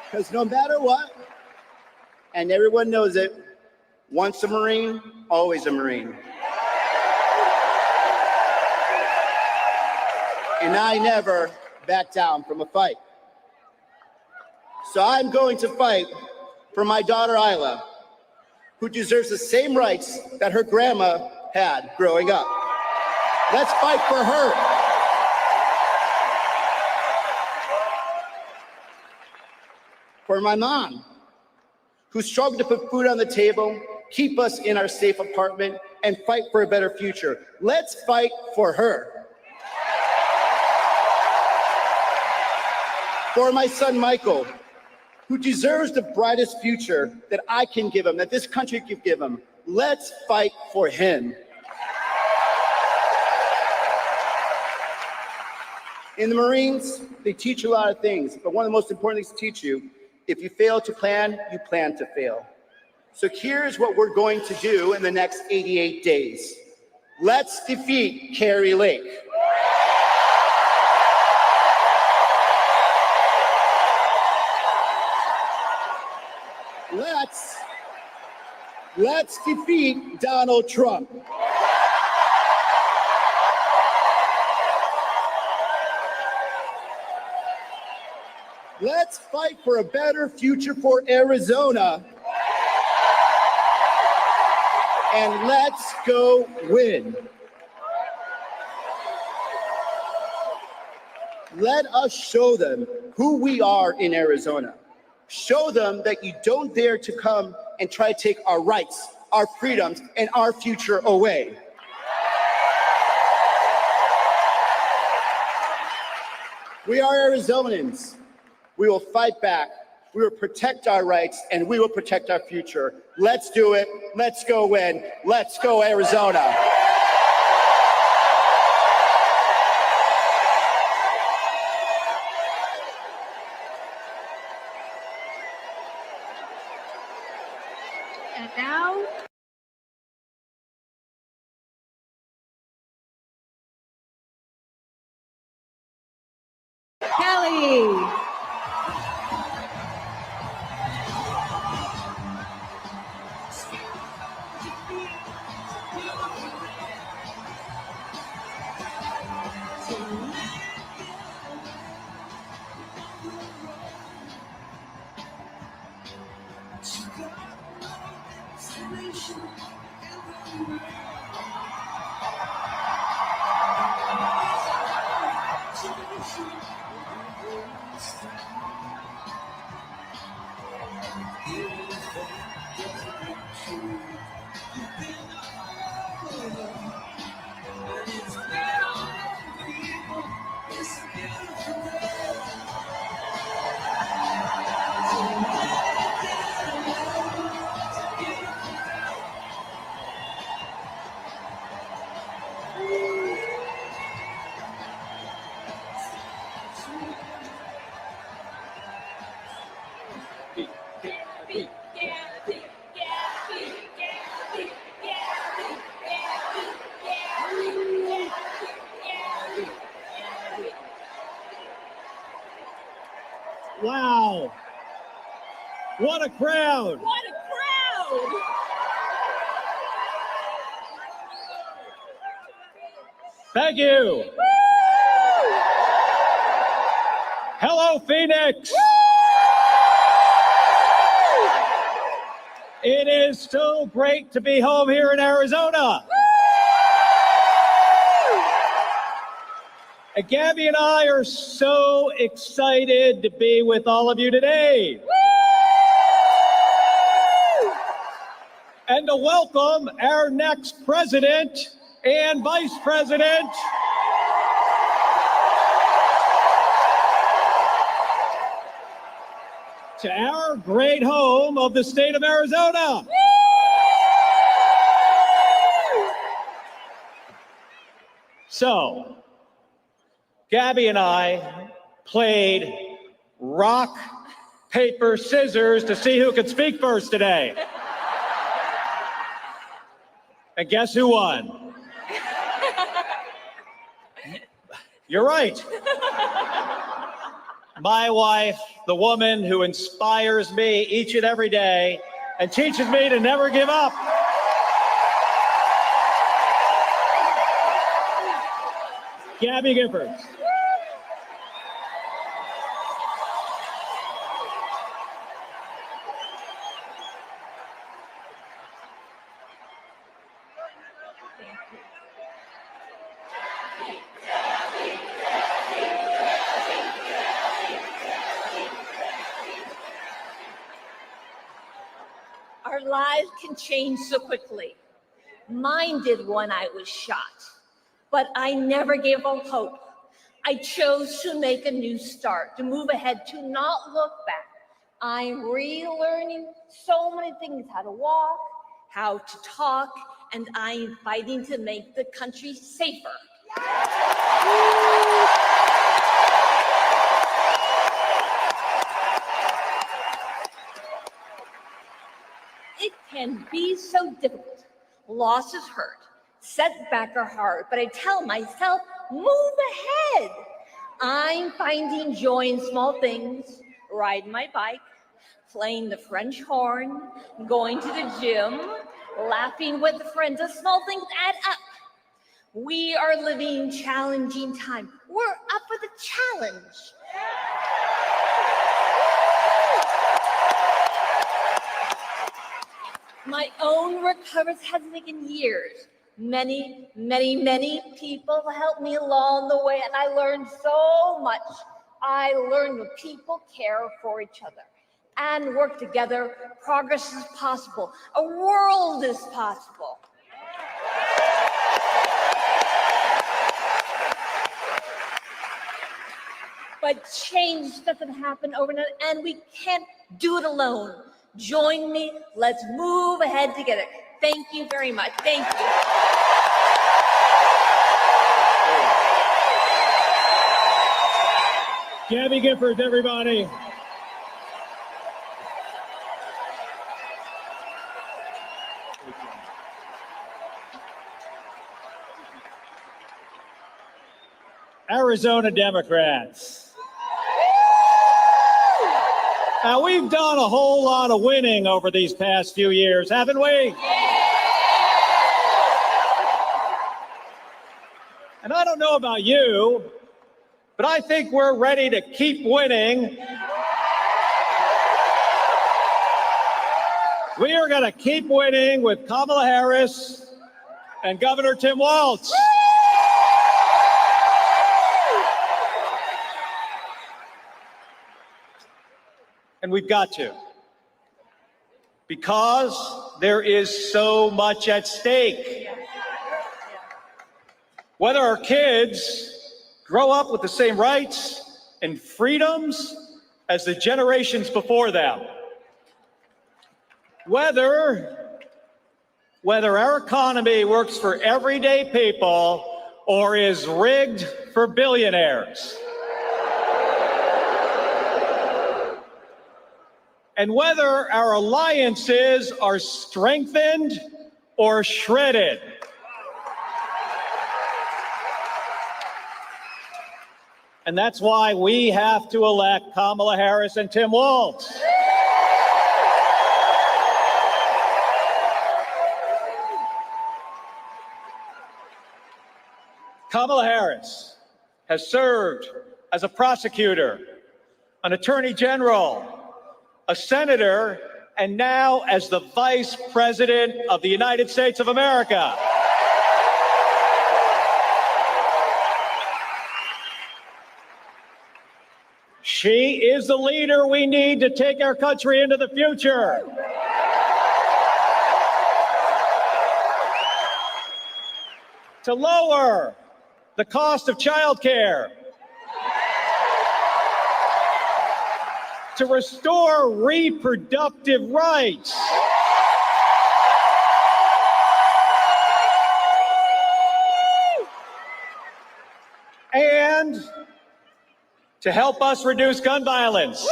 Because no matter what, and everyone knows it, once a Marine, always a Marine. And I never back down from a fight. So I'm going to fight for my daughter Isla, who deserves the same rights that her grandma had growing up. Let's fight for her. For my mom, who struggled to put food on the table, keep us in our safe apartment, and fight for a better future. Let's fight for her. For my son, Michael, who deserves the brightest future that I can give him, that this country can give him. Let's fight for him. In the Marines, they teach you a lot of things, but one of the most important things to teach you, if you fail to plan, you plan to fail. So here's what we're going to do in the next 88 days. Let's defeat Kari Lake. Let's defeat Donald Trump. Let's fight for a better future for Arizona. And let's go win. Let us show them who we are in Arizona. Show them that you don't dare to come and try to take our rights, our freedoms, and our future away. We are Arizonans. We will fight back. We will protect our rights, and we will protect our future. Let's do it. Let's go win. Let's go Arizona. And now, Kelly. Wow. What a crowd. What a crowd! Thank you. Hello, Phoenix. It is so great to be home here in Arizona. And Gabby and I are so excited to be with all of you today. And to welcome our next president and vice president. To our great home of the state of Arizona. So, Gabby and I played rock, paper, scissors to see who could speak first today. And guess who won? You're right. My wife, the woman who inspires me each and every day and teaches me to never give up. Gabby Giffords. Our lives can change so quickly. Mine did when I was shot, but I never gave up hope. I chose to make a new start, to move ahead, to not look back. I'm relearning so many things, how to walk, how to talk, and I'm fighting to make the country safer. It can be so difficult. Loss is hurt, setback are hard, but I tell myself, move ahead. I'm finding joy in small things, riding my bike, playing the French horn, going to the gym, laughing with friends. The small things add up. We are living challenging time. We're up for the challenge. My own recovery has taken years. Many, many, many people helped me along the way, and I learned so much. I learned that people care for each other and work together. Progress is possible. A world is possible. But change doesn't happen overnight, and we can't do it alone. Join me. Let's move ahead together. Thank you very much. Thank you. Gabby Giffords, everybody. Arizona Democrats. Now, we've done a whole lot of winning over these past few years, haven't we? And I don't know about you, but I think we're ready to keep winning We are going to keep winning with Kamala Harris and Governor Tim Walz. And we've got to, because there is so much at stake. Whether our kids grow up with the same rights and freedoms as the generations before them, whether our economy works for everyday people or is rigged for billionaires, and whether our alliances are strengthened or shredded. And that's why we have to elect Kamala Harris and Tim Walz. Kamala Harris has served as a prosecutor, an attorney general, a senator, and now as the Vice President of the United States of America. She is the leader we need to take our country into the future. To lower the cost of childcare, to restore reproductive rights, and to help us reduce gun violence.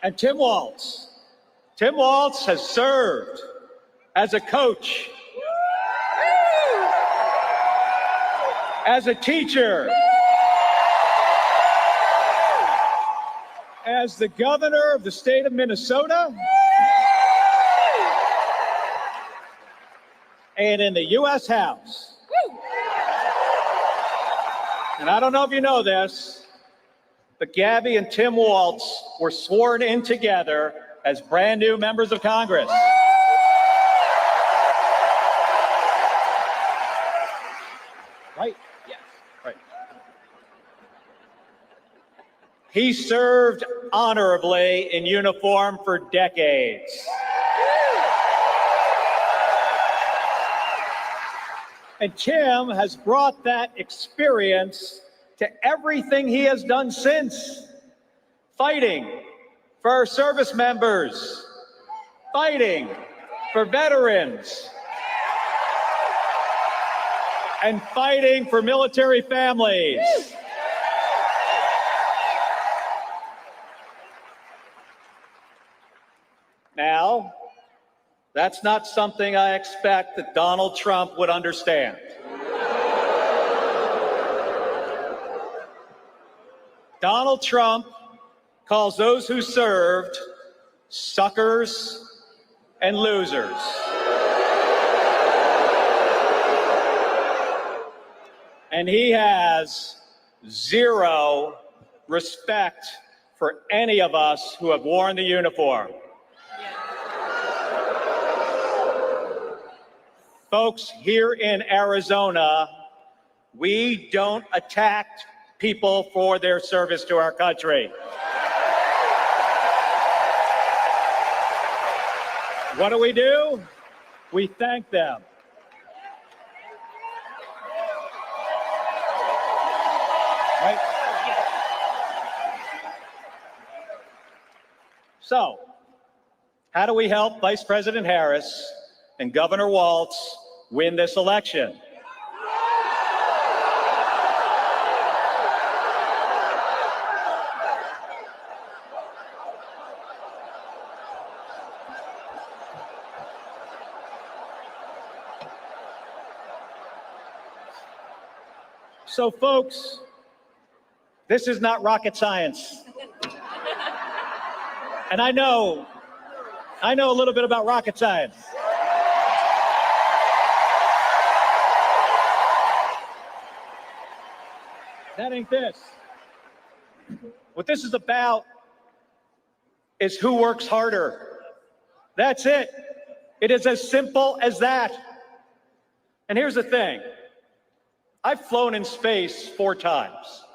And Tim Walz has served as a coach, as a teacher, as the governor of the state of Minnesota, and in the U.S. House. And I don't know if you know this, but Gabby and Tim Walz were sworn in together as brand new members of Congress. Right? Yes. Right. He served honorably in uniform for decades. And Tim has brought that experience to everything he has done since. Fighting for our service members, fighting for veterans, and fighting for military families. Now, that's not something I expect that Donald Trump would understand. Donald Trump calls those who served suckers and losers. And he has zero respect for any of us who have worn the uniform. Folks, here in Arizona, we don't attack people for their service to our country. What do? We thank them. Right? So, how do we help Vice President Harris and Governor Walz win this election? So, folks, this is not rocket science. And I know a little bit about rocket science. That ain't this. What this is about is who works harder. That's it. It is as simple as that. And here's the thing. I've flown in space 4 times.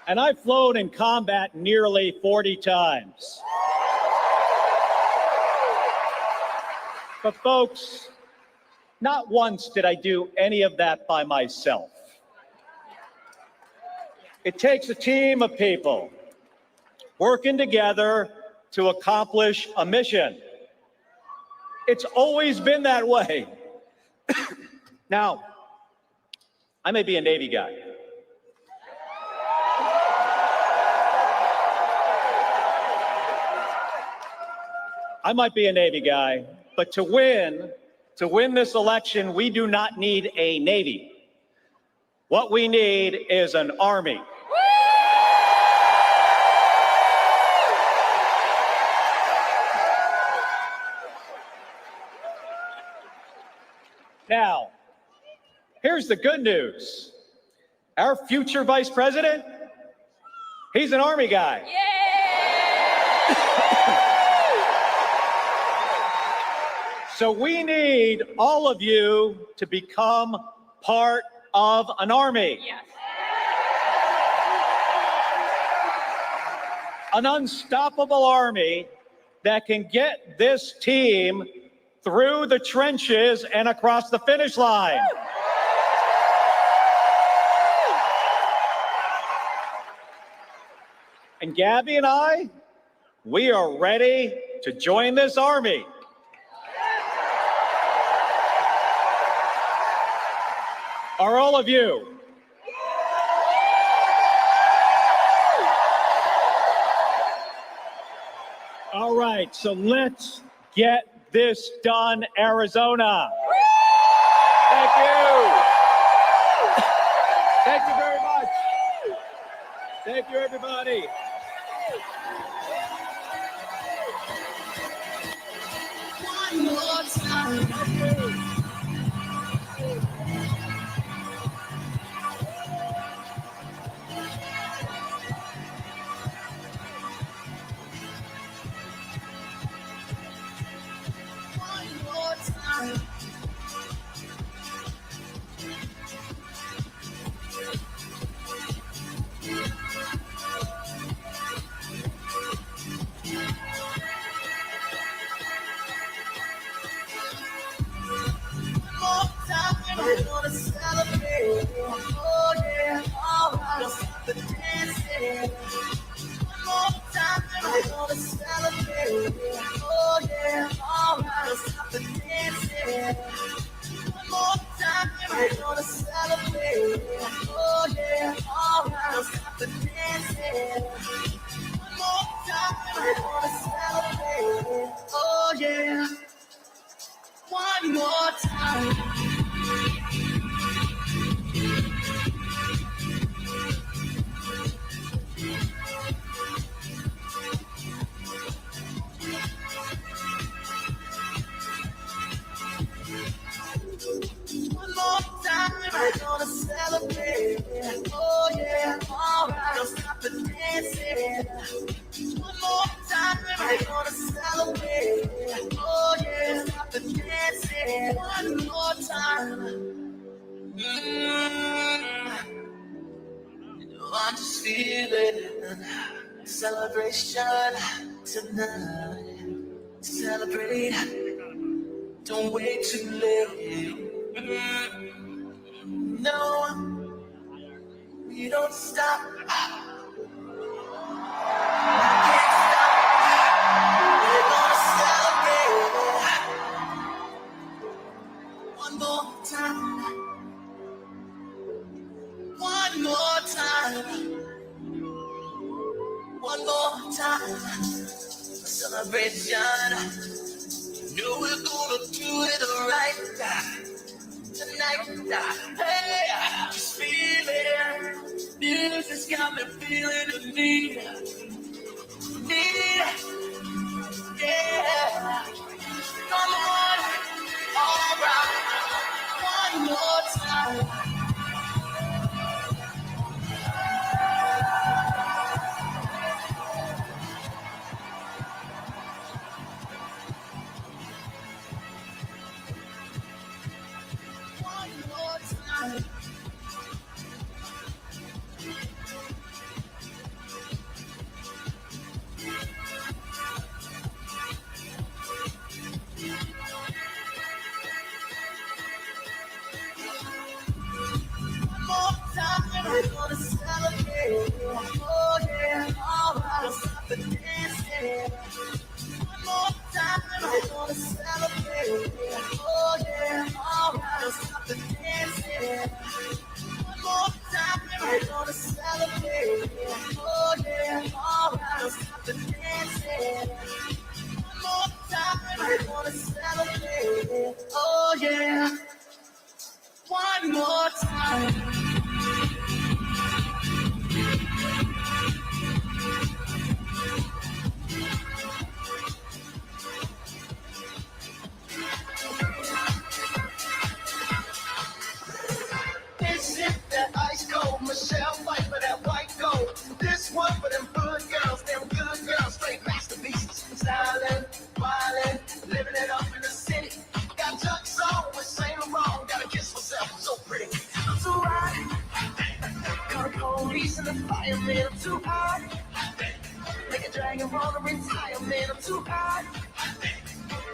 And I've flown in combat nearly 40 times. But folks, not once did I do any of that by myself. It takes a team of people working together to accomplish a mission. It's always been that way. Now, I may be a Navy guy. I might be a Navy guy, but to win this election, we do not need a Navy. What we need is an Army. Now, here's the good news. Our future vice president, he's an Army guy. So we need all of you to become part of an army. Yes. An unstoppable army that can get this team through the trenches and across the finish line. And Gabby and I, we are ready to join this army. Are all of you? All right, so let's get this done, Arizona. Thank you. Thank you very much. Thank you, everybody. One more time. We're gonna celebrate. Oh yeah, all right, stop the dancing. One more time, we're gonna celebrate. Oh yeah, all right, stop the dancing. One more time, we're gonna celebrate. Oh yeah, all right, stop the dancing. One more time, we're gonna celebrate. Oh yeah, one more time. One more time, we're gonna celebrate. Oh yeah, all right, don't stop the dancing. One more time, we're gonna celebrate. Oh yeah, stop the dancing. One more time. I'm just feeling celebration tonight. Celebrate. Don't wait too late. No, we don't stop. I can't stop. We're gonna celebrate. One more time. One more time. One more time. Celebration. No, we're gonna do it right tonight. Hey, just feel it. Music's got me feeling the need. Yeah. Come on, all right. Oh yeah, alright, stop the dancing. One more time, I wanna celebrate. Oh yeah, alright, stop the dancing. One more time, I wanna celebrate. Oh yeah, alright, stop the dancing. One more time, I wanna celebrate. Oh yeah, one more time. This is that ice cold Michelle fight for that white gold. This one for them good girls, straight masterpieces. Styling, wildin', living it up in the city. Got Chuck's on with Saint Laurent, gotta kiss myself, I'm so pretty. I'm too hot. Call the police and the fireman, I'm too hot. Make a dragon wanna retire, man, I'm too hot.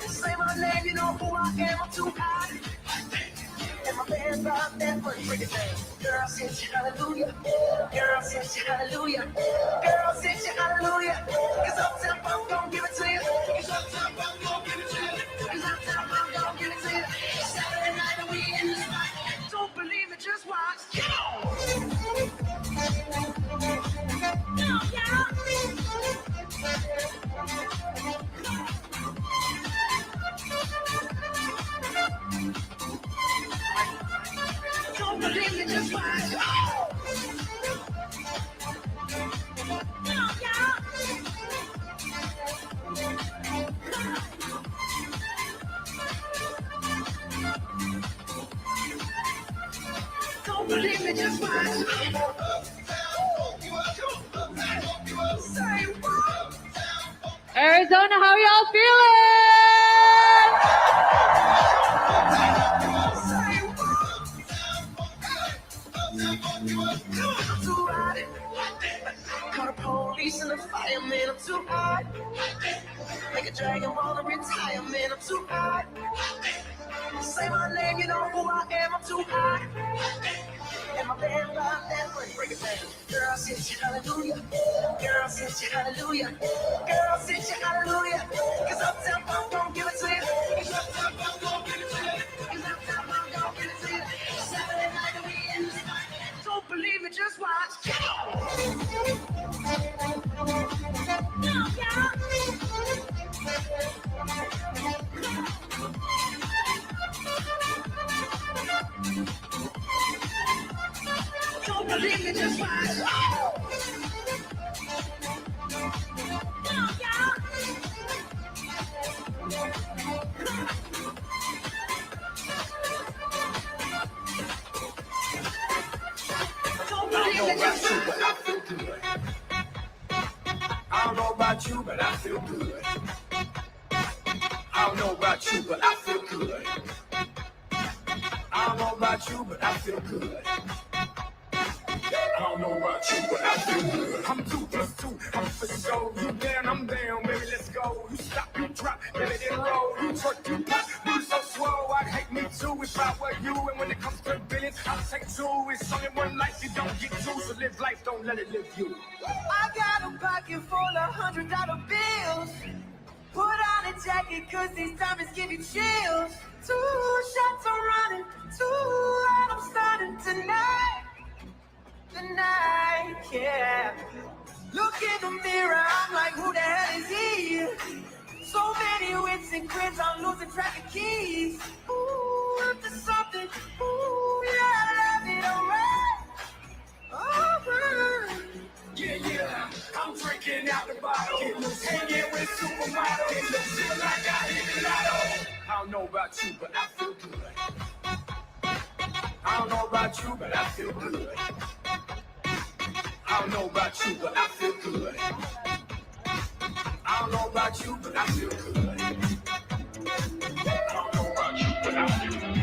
Say my name, you know who I am, I'm too hot. And my band brought that money, break it down. Girl, sit you hallelujah. Girl, sit you hallelujah. Girl, sit you hallelujah. Cause uptown I'm gon' give it to you. Cause uptown I'm gon' give it to you. Cause uptown I'm gon' give it to you. Saturday night and we in the spot. Don't believe it, just watch. Don't believe it, just watch. Don't believe it, just watch. Say what? Arizona, how y'all feeling? I'm too hot. Call the police and the fireman, I'm too hot. Make a dragon wanna retire, man, I'm too hot. Say my name, you know who I am, I'm too hot. And my band brought that money, break it down. Girl, sit you hallelujah. Girl, sit you hallelujah. Girl, sit you hallelujah. Cause uptown I'm gon' give it to you. Cause uptown I'm gon' give it to you. Cause uptown I'm gon' give it to you. Saturday night and we in the spot. Don't believe it, just watch. Don't believe it, just watch. I don't know about you, but I feel good. I don't know about you, but I feel good. I don't know about you, but I feel good. I don't know about you, but I feel good. I'm 2+2, I'm for show. You down, I'm down, baby, let's go. You stop, you drop, baby, then roll. You twerk, you pop, you so swole. I'd hate me too if I were you. And when it comes to billions, I'll take two. It's only one life you don't get two, so live life, don't let it live you. I got a pocket full of $100 bills. Put on a jacket, cause these diamonds give you chills. 2 shots are running, 2 and I'm starting tonight. Tonight, yeah. Look in the mirror, I'm like, who the hell is he? So many wits and grins, I'm losing track of keys. Ooh, up to something, ooh, yeah, I love it, alright. Yeah, I'm drinking out the bottle. Hanging with supermodels. It looks like I hit the lotto. I don't know about you, but I feel good. I don't know about you, but I feel good. I don't know about you, but I feel good. I don't know about you, but I feel good. I don't know about you, but I feel good.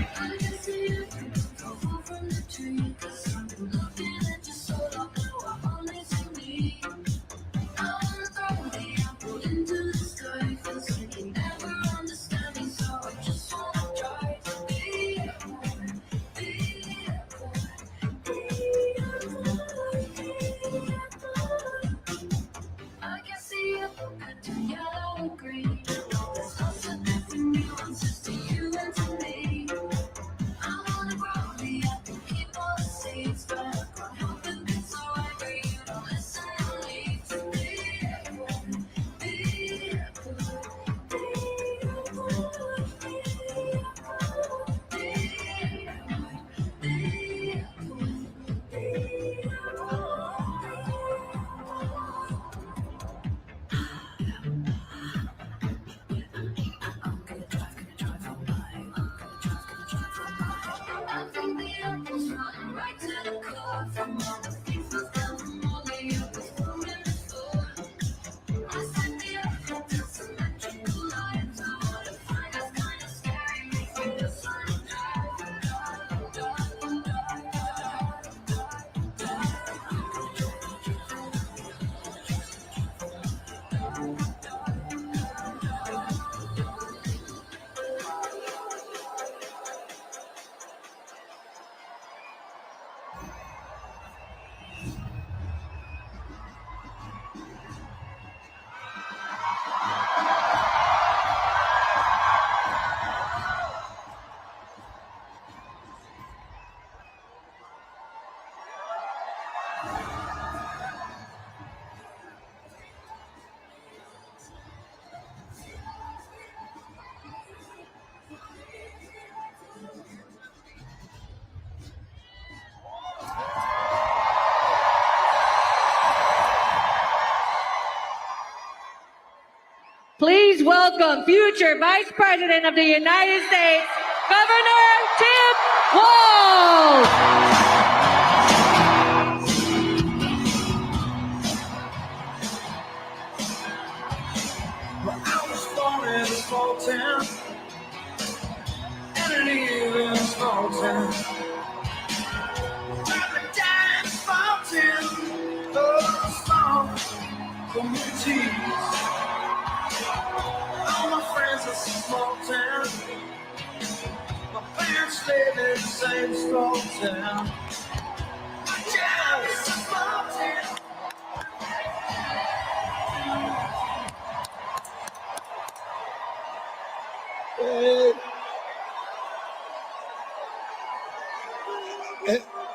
Please welcome future Vice President of the United States, Governor Tim Walz. Well, I was born in a small town, and an even small town. Where the dance fountain, oh, small communities. All my friends are small town. My parents live in the same small town. My job is a small town. Hey.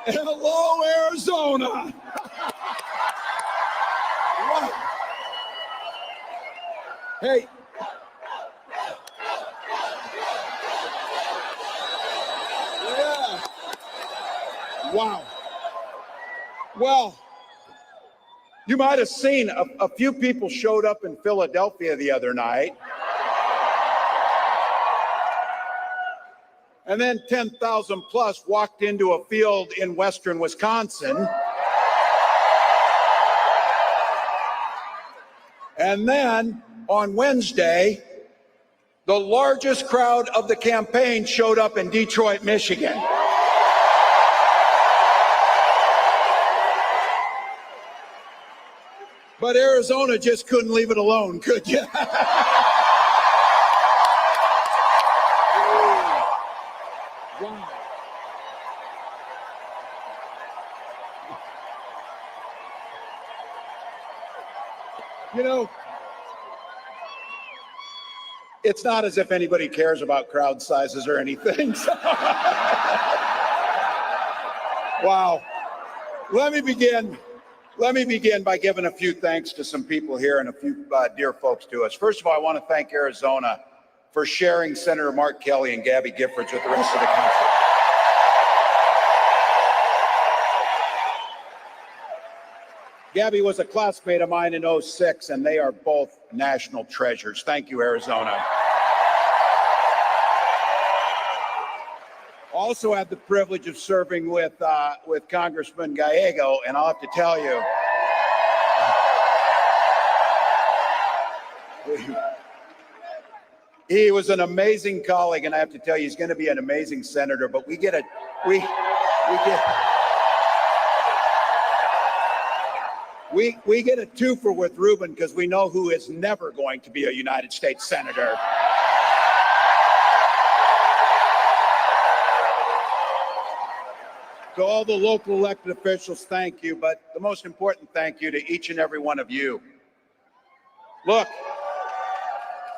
Hello, Arizona. Wow. Hey. Yeah. Wow. Well, you might have seen a few people showed up in Philadelphia the other night. And then 10,000 plus walked into a field in western Wisconsin. And then on Wednesday, the largest crowd of the campaign showed up in Detroit, Michigan. But Arizona just couldn't leave it alone, could you? Wow. You know, it's not as if anybody cares about crowd sizes or anything. So. Wow. Let me begin by giving a few thanks to some people here and a few dear folks to us. First of all, I want to thank Arizona for sharing Senator Mark Kelly and Gabby Giffords with the rest of the country. Gabby was a classmate of mine in '06, and they are both national treasures. Thank you, Arizona. Also had the privilege of serving with Congressman Gallego, and I'll have to tell you, he was an amazing colleague, and I have to tell you, he's going to be an amazing senator. But we get a twofer with Ruben because we know who is never going to be a United States senator. To all the local elected officials, thank you. But the most important thank you to each and every one of you. Look,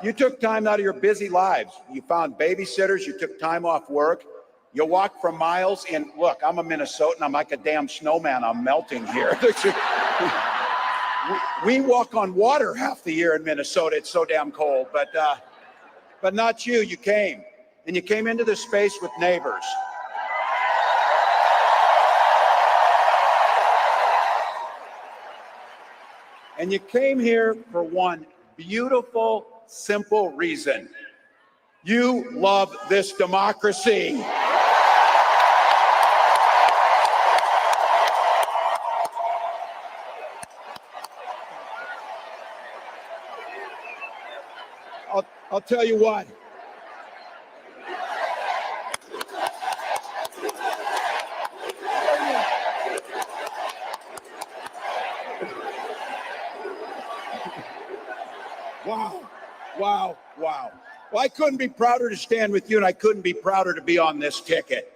you took time out of your busy lives. You found babysitters. You took time off work. You walked for miles. And look, I'm a Minnesotan. I'm like a damn snowman. I'm melting here. We walk on water half the year in Minnesota. It's so damn cold. But not you. You came. And you came into this space with neighbors. And you came here for one beautiful, simple reason. You love this democracy. I'll tell you what. Wow. Well, I couldn't be prouder to stand with you, and I couldn't be prouder to be on this ticket.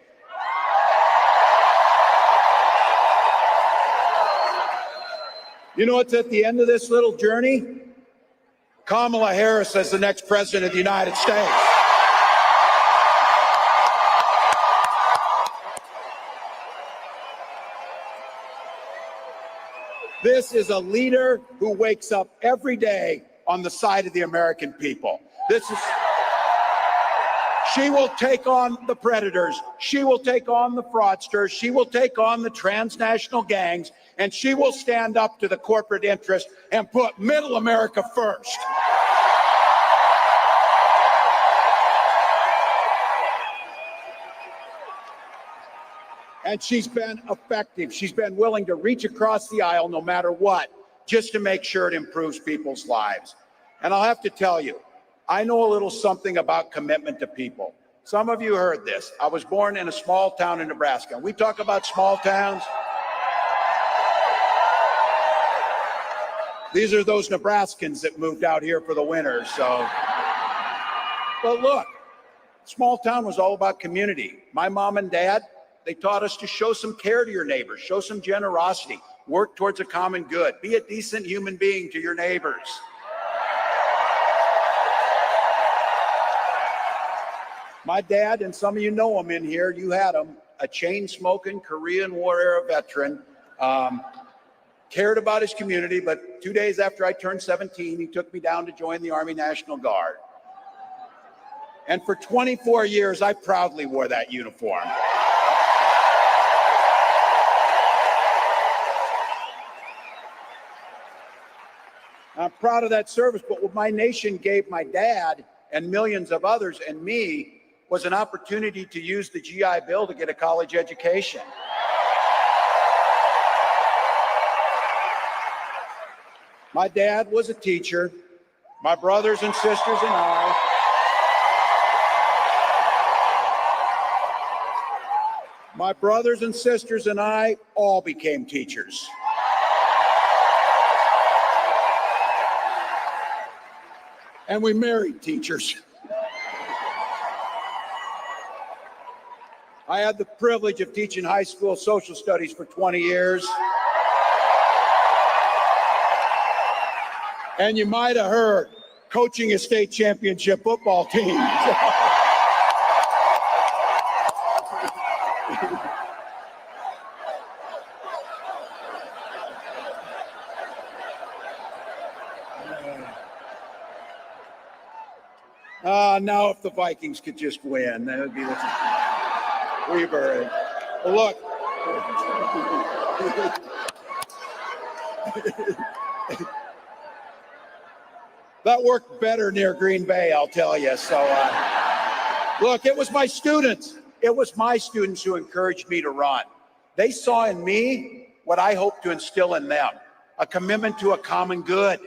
You know what's at the end of this little journey? Kamala Harris as the next president of the United States. This is a leader who wakes up every day on the side of the American people. She will take on the predators. She will take on the fraudsters. She will take on the transnational gangs, and she will stand up to the corporate interest and put middle America first. And she's been effective. She's been willing to reach across the aisle no matter what, just to make sure it improves people's lives. And I'll have to tell you, I know a little something about commitment to people. Some of you heard this. I was born in a small town in Nebraska. We talk about small towns. These are those Nebraskans that moved out here for the winter, so. But look, small town was all about community. My mom and dad, they taught us to show some care to your neighbors, show some generosity, work towards a common good, be a decent human being to your neighbors. My dad, and some of you know him in here, you had him, a chain-smoking Korean War era veteran, cared about his community, but 2 days after I turned 17, he took me down to join the Army National Guard. And for 24 years, I proudly wore that uniform. I'm proud of that service, but what my nation gave my dad and millions of others and me was an opportunity to use the GI Bill to get a college education. My dad was a teacher. My brothers and sisters and I all became teachers. And we married teachers. I had the privilege of teaching high school social studies for 20 years. And you might have heard, coaching a state championship football team. Now if the Vikings could just win, that would be the Weaver. Look. That worked better near Green Bay, I'll tell you. So, look, it was my students. It was my students who encouraged me to run. They saw in me what I hope to instill in them, a commitment to a common good.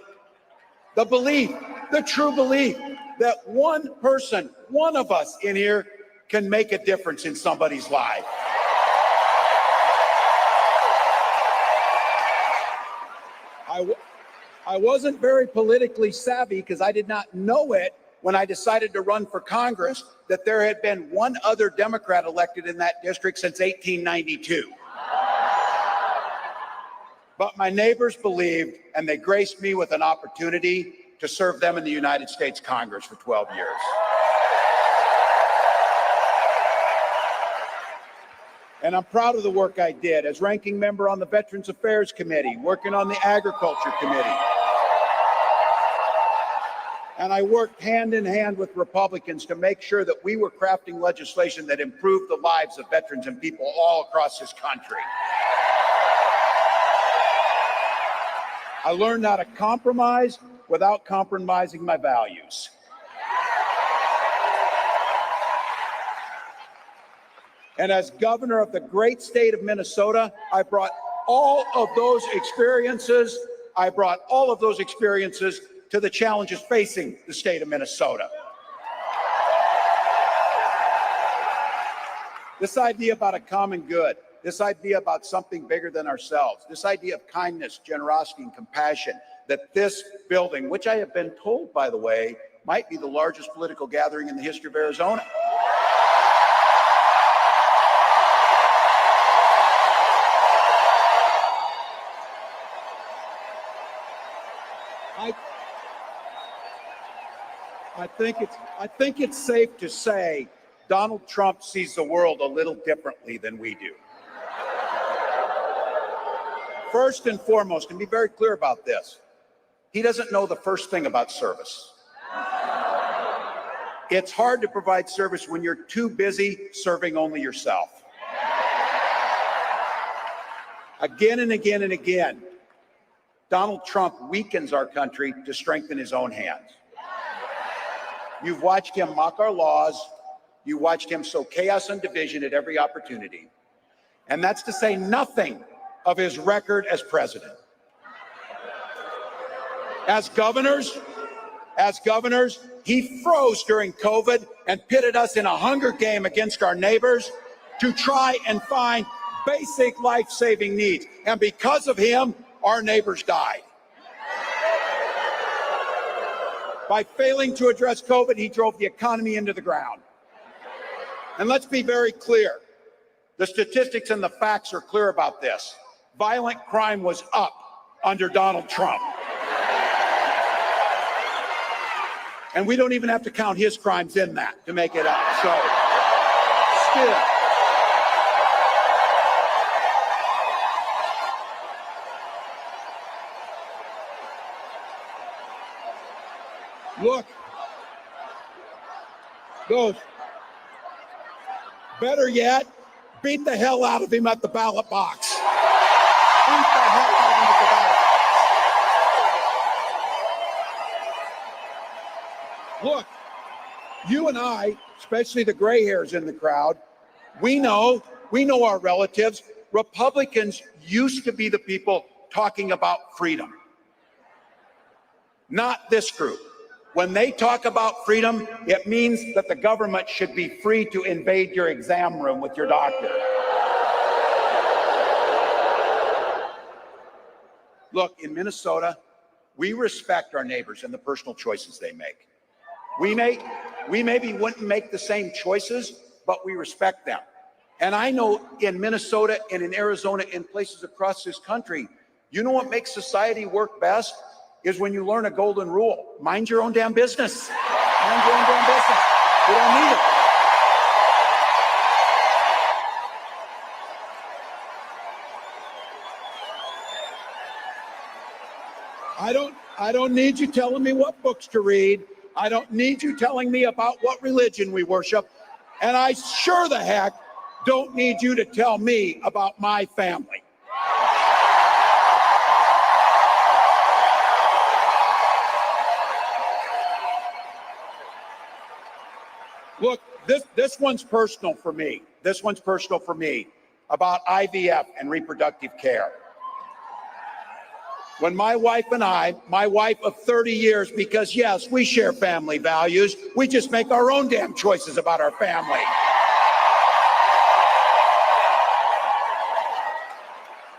The belief, the true belief that one person, one of us in here can make a difference in somebody's life. I wasn't very politically savvy because I did not know it when I decided to run for Congress that there had been one other Democrat elected in that district since 1892. But my neighbors believed, and they graced me with an opportunity to serve them in the United States Congress for 12 years. And I'm proud of the work I did as ranking member on the Veterans Affairs Committee, working on the Agriculture Committee. And I worked hand in hand with Republicans to make sure that we were crafting legislation that improved the lives of veterans and people all across this country. I learned how to compromise without compromising my values. And as governor of the great state of Minnesota, I brought all of those experiences to the challenges facing the state of Minnesota. This idea about a common good, this idea about something bigger than ourselves, this idea of kindness, generosity, and compassion, that this building, which I have been told, by the way, might be the largest political gathering in the history of Arizona. I think it's safe to say Donald Trump sees the world a little differently than we do. First and foremost, and be very clear about this, he doesn't know the first thing about service. It's hard to provide service when you're too busy serving only yourself. Again and again and again, Donald Trump weakens our country to strengthen his own hands. You've watched him mock our laws. You watched him sow chaos and division at every opportunity. And that's to say nothing of his record as president. As governors, he froze during COVID and pitted us in a hunger game against our neighbors to try and find basic life-saving needs. And because of him, our neighbors died. By failing to address COVID, he drove the economy into the ground. And let's be very clear. The statistics and the facts are clear about this. Violent crime was up under Donald Trump. And we don't even have to count his crimes in that to make it up. So, still. Look, those, better yet, beat the hell out of him at the ballot box. Beat the hell out of him at the ballot box. Look, you and I, especially the gray hairs in the crowd, we know our relatives. Republicans used to be the people talking about freedom. Not this group. When they talk about freedom, it means that the government should be free to invade your exam room with your doctor. Look, in Minnesota, we respect our neighbors and the personal choices they make. We maybe wouldn't make the same choices, but we respect them. And I know in Minnesota and in Arizona and places across this country, you know what makes society work best? Is when you learn a golden rule. Mind your own damn business. Mind your own damn business. We don't need it. I don't need you telling me what books to read. I don't need you telling me about what religion we worship. And I sure the heck don't need you to tell me about my family. Look, this one's personal for me. This one's personal for me about IVF and reproductive care. When my wife and I, my wife of 30 years, because yes, we share family values, we just make our own damn choices about our family.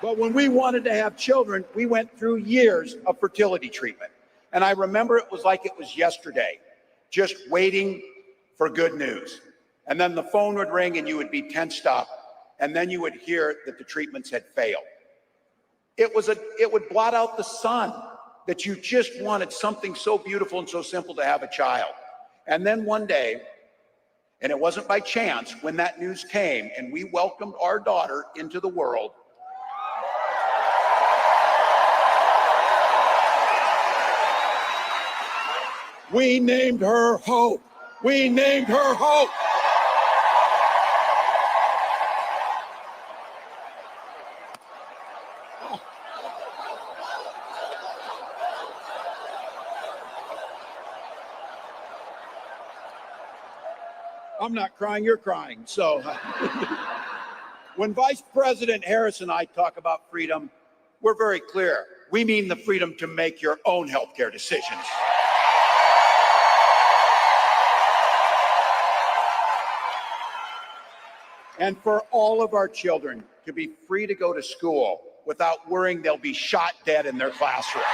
But when we wanted to have children, we went through years of fertility treatment. And I remember it was like it was yesterday, just waiting for good news. And then the phone would ring and you would be tensed up, and then you would hear that the treatments had failed. It would blot out the sun that you just wanted something so beautiful and so simple to have a child. And then one day, and it wasn't by chance, when that news came and we welcomed our daughter into the world, we named her Hope. We named her Hope. I'm not crying, you're crying. So when Vice President Harris and I talk about freedom, we're very clear. We mean the freedom to make your own healthcare decisions. And for all of our children to be free to go to school without worrying they'll be shot dead in their classroom.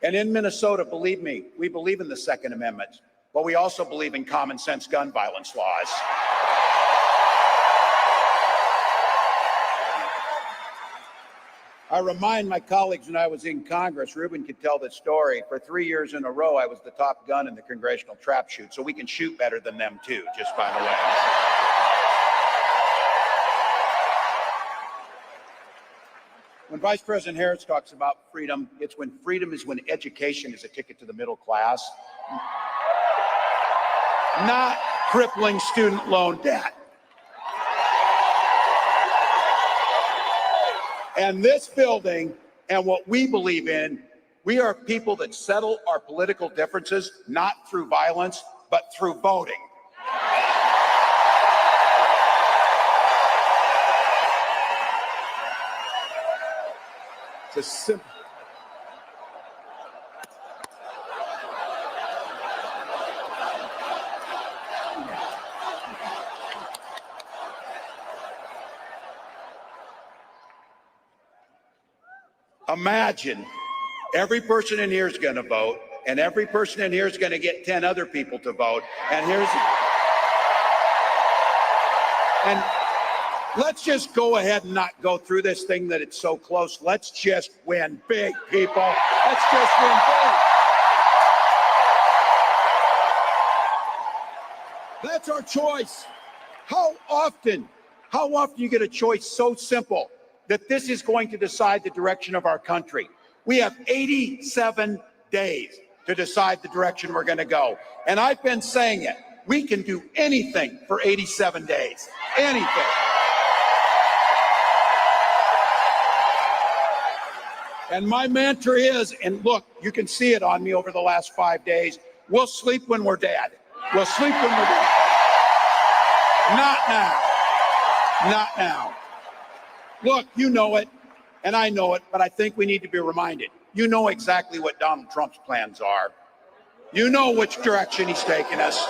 And in Minnesota, believe me, we believe in the Second Amendment, but we also believe in common sense gun violence laws. I remind my colleagues when I was in Congress, Ruben could tell this story. For 3 years in a row, I was the top gun in the congressional trap shoot, so we can shoot better than them too, just by the way. When Vice President Harris talks about freedom, it's when freedom is when education is a ticket to the middle class, not crippling student loan debt. And this building and what we believe in We are people that settle our political differences not through violence, but through voting. It's a simple. Imagine every person in here is going to vote, and every person in here is going to get 10 other people to vote. And let's just go ahead and not go through this thing that it's so close. Let's just win big, people. Let's just win big. That's our choice. How often you get a choice so simple that this is going to decide the direction of our country? We have 87 days to decide the direction we're going to go. And I've been saying it. We can do anything for 87 days. Anything. And my mantra is, and look, you can see it on me over the last 5 days, we'll sleep when we're dead. We'll sleep when we're dead. Not now. Not now. Look, you know it, and I know it, but I think we need to be reminded. You know exactly what Donald Trump's plans are. You know which direction he's taking us.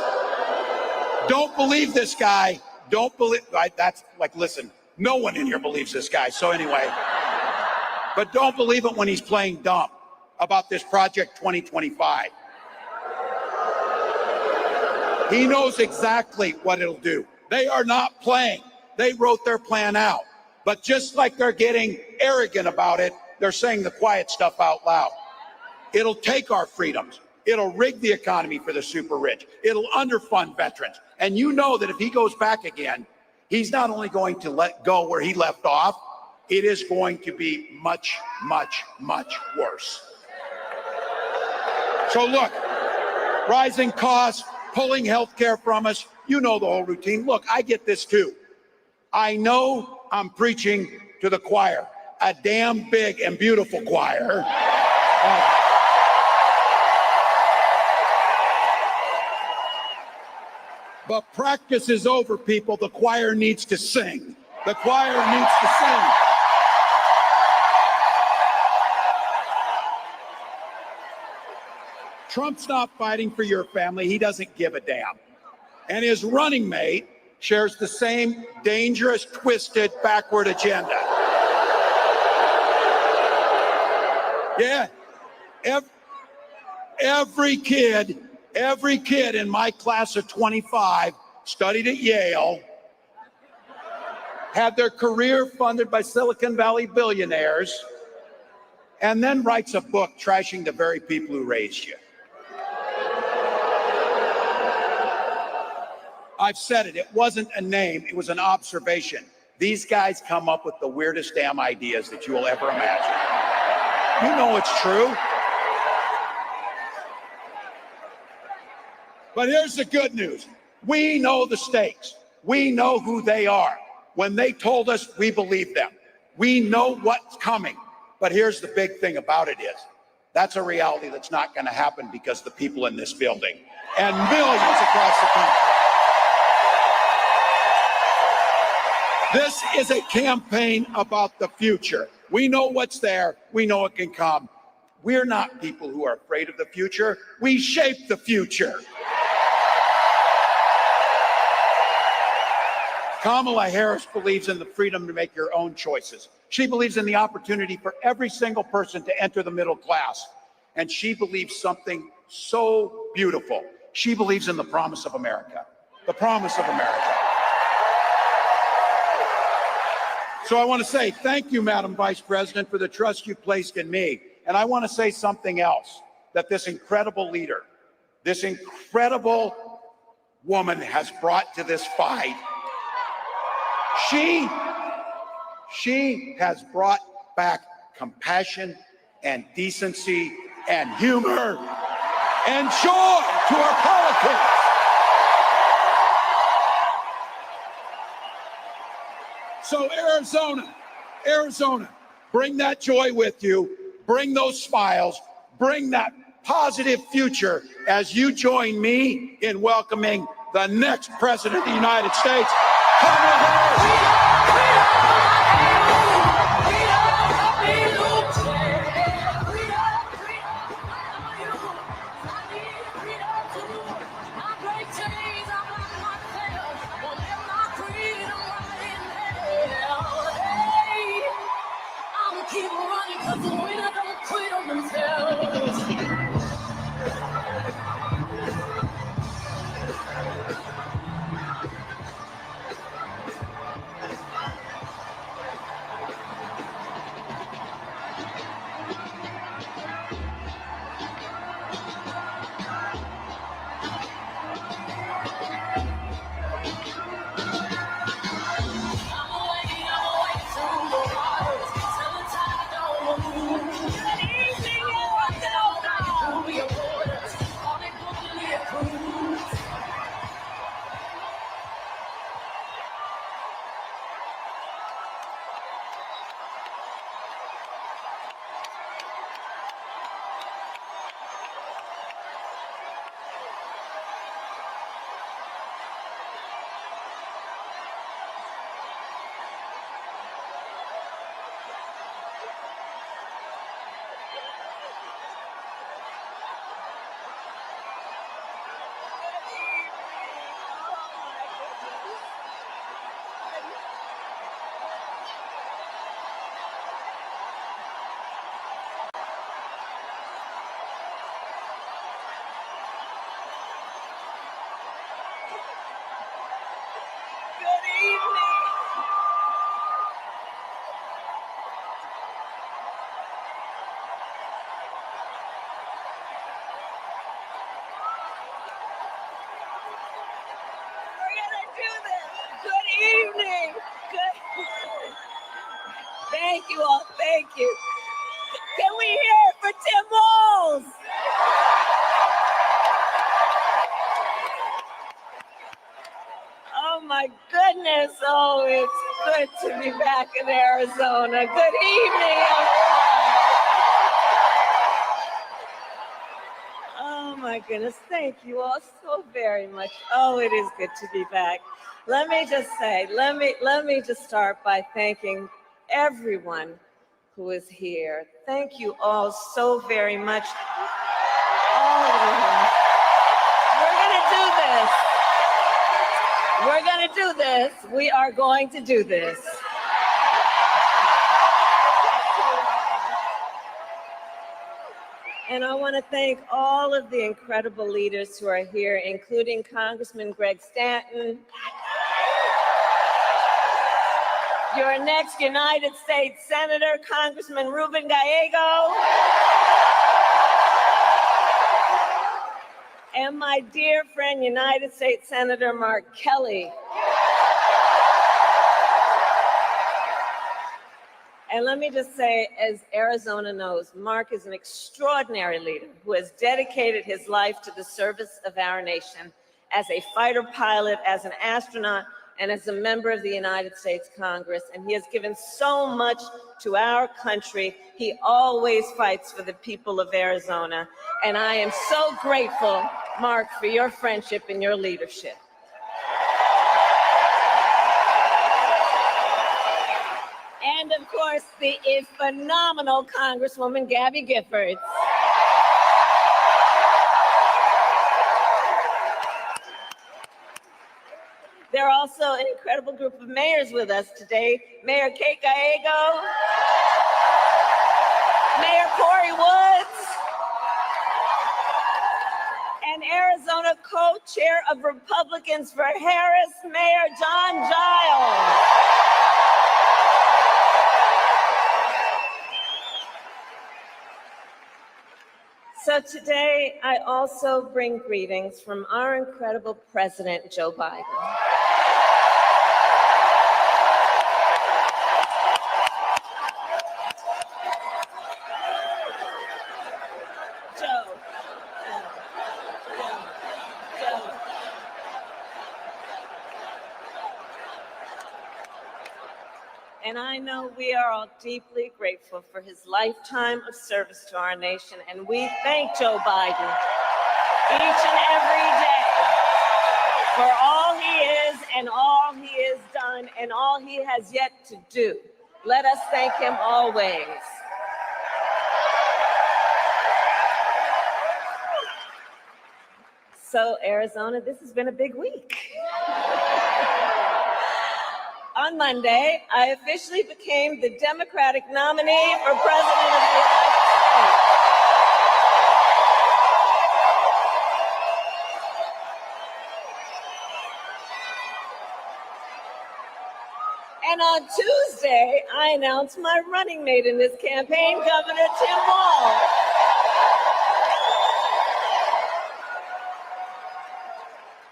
Don't believe this guy. Don't believe, that's like, listen, no one in here believes this guy. So anyway, but don't believe it when he's playing dumb about this Project 2025. He knows exactly what it'll do. They are not playing. They wrote their plan out. But just like they're getting arrogant about it, they're saying the quiet stuff out loud. It'll take our freedoms. It'll rig the economy for the super rich. It'll underfund veterans. And you know that if he goes back again, he's not only going to let go where he left off, it is going to be much, much, much worse. So look, rising costs, pulling health care from us, you know the whole routine. Look, I get this too. I know I'm preaching to the choir, a damn big and beautiful choir. But practice is over, people. The choir needs to sing. The choir needs to sing. Trump's not fighting for your family. He doesn't give a damn. And his running mate shares the same dangerous, twisted, backward agenda. Yeah. Every kid in my class of 25 studied at Yale, had their career funded by Silicon Valley billionaires, and then writes a book trashing the very people who raised you. I've said it. It wasn't a name. It was an observation. These guys come up with the weirdest damn ideas that you will ever imagine. You know it's true. But here's the good news. We know the stakes. We know who they are. When they told us, we believed them. We know what's coming. But here's the big thing about it is, that's a reality that's not going to happen because the people in this building and millions across the country. This is a campaign about the future. We know what's there. We know it can come. We're not people who are afraid of the future. We shape the future. Kamala Harris believes in the freedom to make your own choices. She believes in the opportunity for every single person to enter the middle class. And she believes something so beautiful. She believes in the promise of America. The promise of America. So I want to say thank you, Madam Vice President, for the trust you placed in me. And I want to say something else, that this incredible leader, this incredible woman has brought to this fight. She has brought back compassion and decency and humor and joy to our politics. So Arizona, bring that joy with you. Bring those smiles. bring that positive future as you join me in welcoming the next President of the United States, Kamala Harris. Keep running, 'cause the winner don't quit on themselves. Thank you all. Thank you. Can we hear it for Tim Walz? Oh my goodness. Oh, it's good to be back in Arizona. Good evening, everyone. Oh my goodness. Thank you all so very much. Oh, it is good to be back. Let me just say, let me just start by thanking everyone who is here. Thank you all so very much. All of you. We're gonna do this. We are going to do this. And I want to thank all of the incredible leaders who are here, including Congressman Greg Stanton, your next United States Senator, Congressman Ruben Gallego, and my dear friend, United States Senator Mark Kelly. And let me just say, as Arizona knows, Mark is an extraordinary leader who has dedicated his life to the service of our nation as a fighter pilot, as an astronaut, and as a member of the United States Congress. And he has given so much to our country. He always fights for the people of Arizona. And I am so grateful, Mark, for your friendship and your leadership. And of course, the phenomenal Congresswoman Gabby Giffords. There are also an incredible group of mayors with us today. Mayor Kate Gallego, Mayor Corey Woods, and Arizona co-chair of Republicans for Harris, Mayor John Giles. So today, I also bring greetings from our incredible President, Joe Biden. and I know we are all deeply grateful for his lifetime of service to our nation, and we thank Joe Biden each and every day for all he is and all he has done and all he has yet to do. Let us thank him always. So, Arizona, this has been a big week. On Monday, I officially became the Democratic nominee for President of the United States. And on Tuesday, I announced my running mate in this campaign, Governor Tim Walz.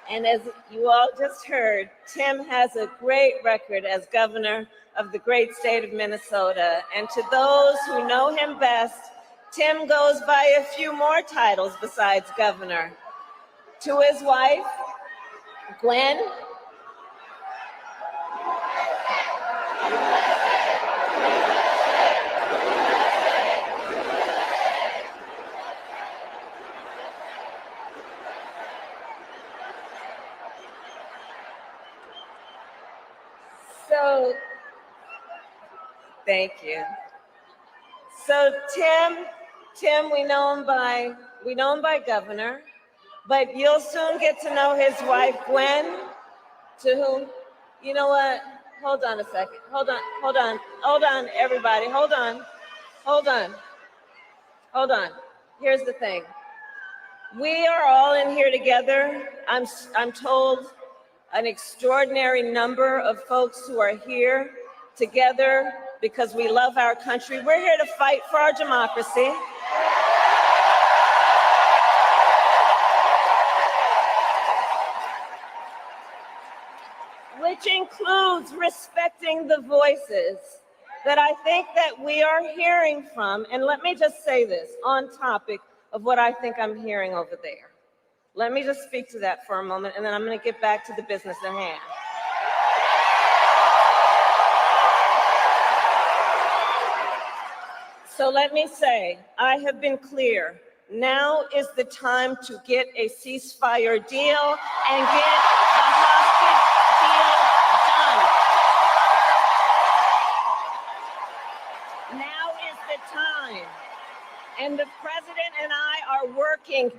And as you all just heard, Tim has a great record as governor of the great state of Minnesota. And to those who know him best, Tim goes by a few more titles besides governor. To his wife, Gwen, thank you. So Tim, we know him by governor, but you'll soon get to know his wife, Gwen, to whom, you know what? Hold on a second. Hold on, everybody. Hold on. Here's the thing. We are all in here together. I'm told an extraordinary number of folks who are here together because we love our country. We're here to fight for our democracy. Which includes respecting the voices that I think that we are hearing from. And let me just say this on topic of what I think I'm hearing over there. Let me just speak to that for a moment, and then I'm going to get back to the business at hand. So let me say, I have been clear. Now is the time to get a ceasefire deal and get the hostage deal done. Now is the time. And the president and I are working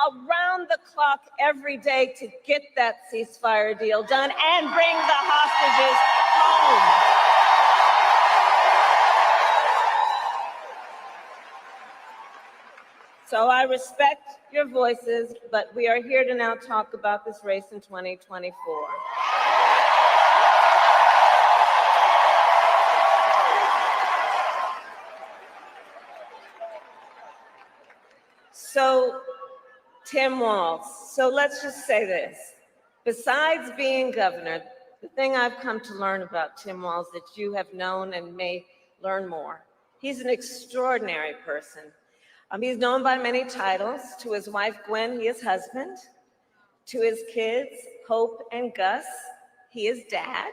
around the clock every day to get that ceasefire deal done and bring the hostages home. So I respect your voices, but we are here to now talk about this race in 2024. So, Tim Walz, so let's just say this. Besides being governor, the thing I've come to learn about Tim Walz that you have known and may learn more, he's an extraordinary person. He's known by many titles. To his wife, Gwen, he is husband. To his kids, Hope and Gus, he is dad.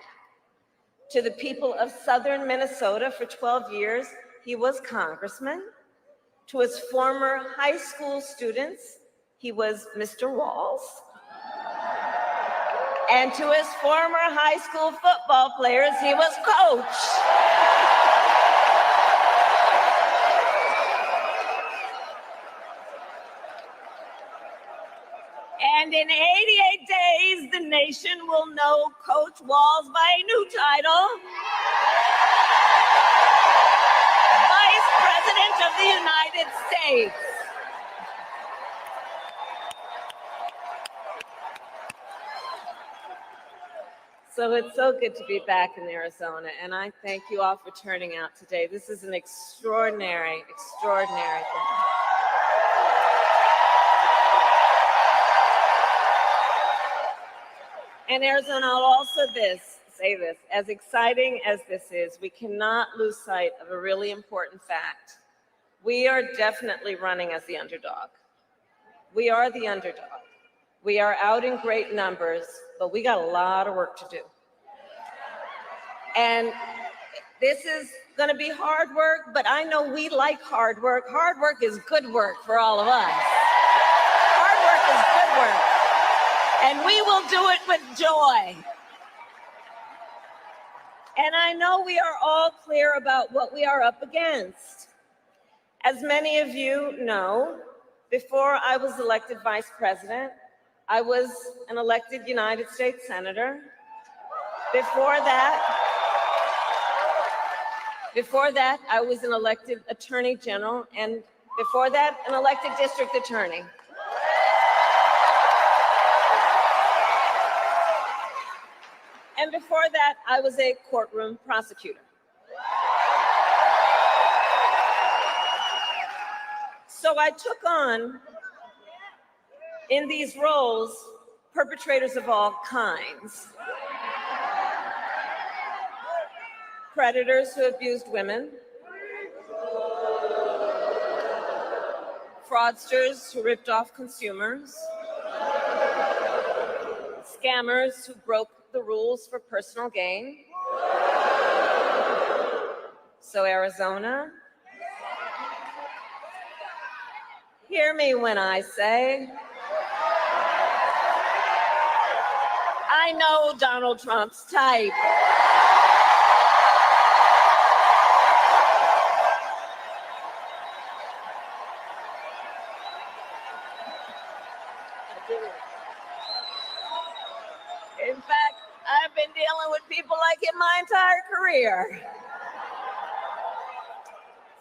To the people of Southern Minnesota for 12 years, he was congressman. To his former high school students, he was Mr. Walz. And to his former high school football players, he was coach. And in 88 days, the nation will know Coach Walz by a new title, Vice President of the United States. So it's so good to be back in Arizona, and I thank you all for turning out today. This is an extraordinary, extraordinary thing. And Arizona, I'll also say this, as exciting as this is, we cannot lose sight of a really important fact. We are definitely running as the underdog. We are the underdog. We are out in great numbers, but we got a lot of work to do. And This is going to be hard work, but I know we like hard work. Hard work is good work for all of us. Hard work is good work. And we will do it with joy. And I know we are all clear about what we are up against. As many of you know, before I was elected vice president, I was an elected United States Senator. Before that, I was an elected Attorney General, and before that, an elected District Attorney. And before that, I was a courtroom prosecutor. So I took on, in these roles, perpetrators of all kinds. Predators who abused women, fraudsters who ripped off consumers, scammers who broke the rules for personal gain. So Arizona, hear me when I say, I know Donald Trump's type. In fact, I've been dealing with people like him my entire career.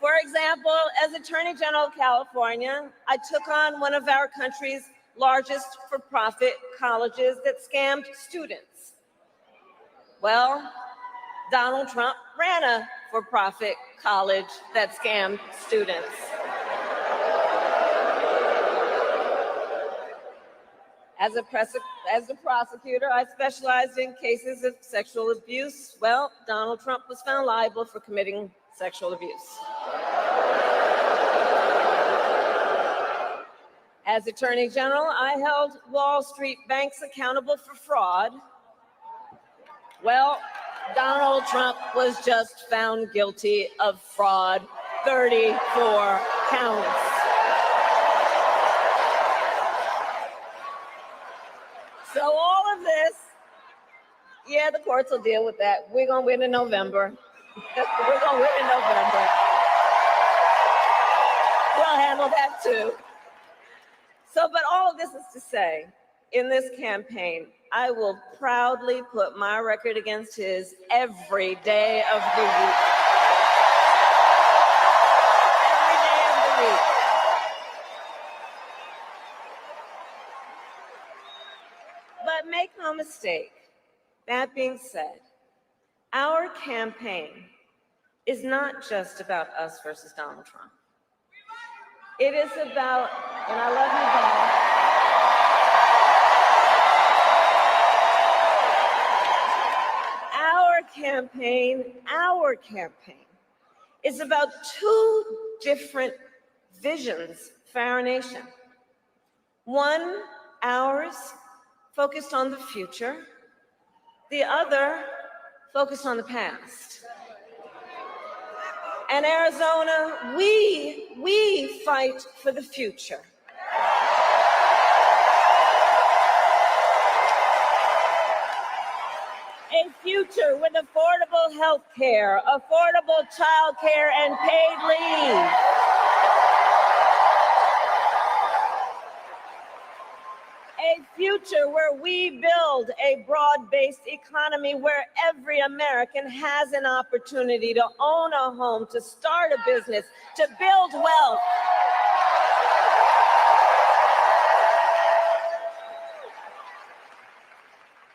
For example, as Attorney General of California, I took on one of our country's largest for-profit colleges that scammed students. Well, Donald Trump ran a for-profit college that scammed students. As a prosecutor, I specialized in cases of sexual abuse. Well, Donald Trump was found liable for committing sexual abuse. As Attorney General, I held Wall Street banks accountable for fraud. Well, Donald Trump was just found guilty of fraud, 34 counts. So all of this, yeah, the courts will deal with that. We're going to win in November. We're going to win in November. We'll handle that too. So, but all of this is to say, in this campaign, I will proudly put my record against his every day of the week. Every day of the week. But make no mistake, that being said, our campaign is not just about us versus Donald Trump. It is about, and I love you, Bob. Our campaign is about two different visions for our nation. One, ours, focused on the future. The other, focused on the past. And Arizona, we fight for the future. A future with affordable health care, affordable child care, and paid leave. A future where we build a broad-based economy where every American has an opportunity to own a home, to start a business, to build wealth.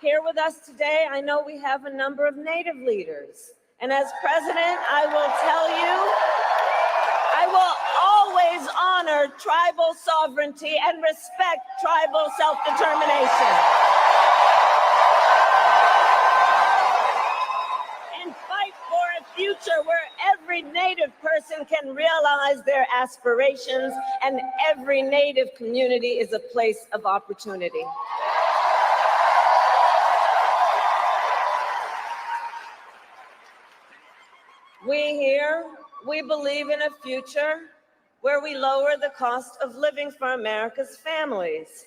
Here with us today, I know we have a number of Native leaders. And as president, I will tell you, I will always honor tribal sovereignty and respect tribal self-determination. And fight for a future where every Native person can realize their aspirations and every Native community is a place of opportunity. We here, we believe in a future where we lower the cost of living for America's families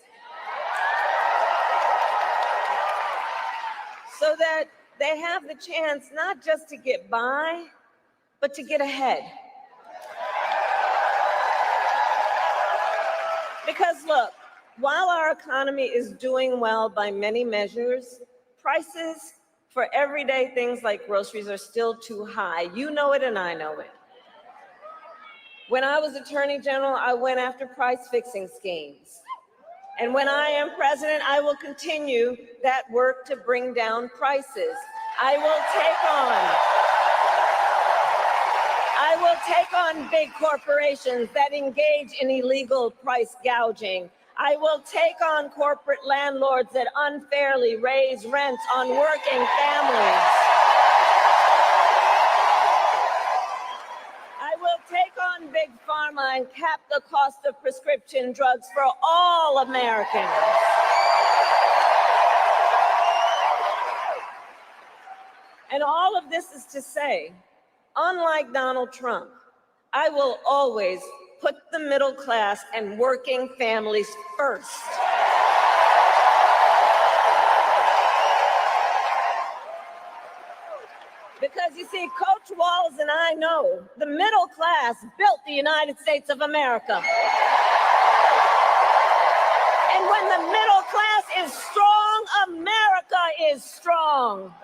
so that they have the chance not just to get by, but to get ahead. Because look, while our economy is doing well by many measures, prices for everyday things like groceries are still too high. You know it and I know it. When I was Attorney General, I went after price fixing schemes. And when I am president, I will continue that work to bring down prices. I will take on big corporations that engage in illegal price gouging. I will take on corporate landlords that unfairly raise rents on working families. I will take on big pharma and cap the cost of prescription drugs for all Americans. And all of this is to say, unlike Donald Trump, I will always put the middle class and working families first. Because you see, Coach Walz and I know the middle class built the United States of America. And when the middle class is strong, America is strong.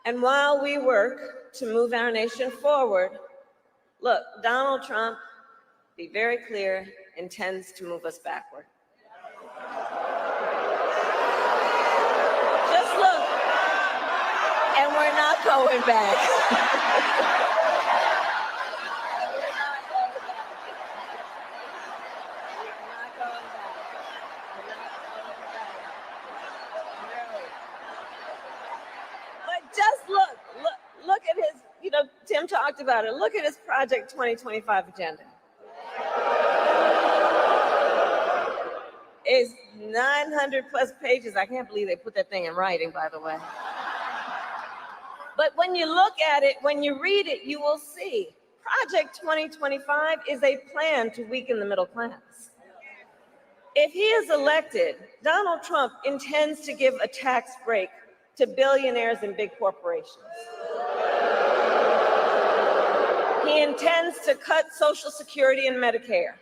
And while we work to move our nation forward, look, Donald Trump, be very clear, intends to move us backward. Just look, and we're not going back. Look at his, Tim talked about it. Look at his Project 2025 agenda. It's 900 plus pages. I can't believe they put that thing in writing, by the way. But when you look at it, when you read it, you will see Project 2025 is a plan to weaken the middle class. If he is elected, Donald Trump intends to give a tax break to billionaires and big corporations. He intends to cut Social Security and Medicare.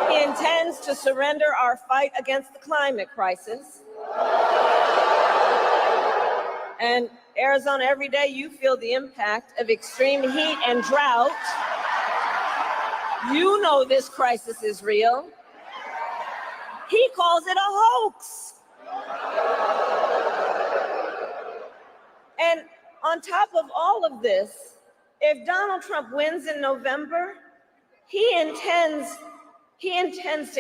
He intends to surrender our fight against the climate crisis. And Arizona, every day you feel the impact of extreme heat and drought. You know this crisis is real. He calls it a hoax. And on top of all of this, if Donald Trump wins in November, he intends to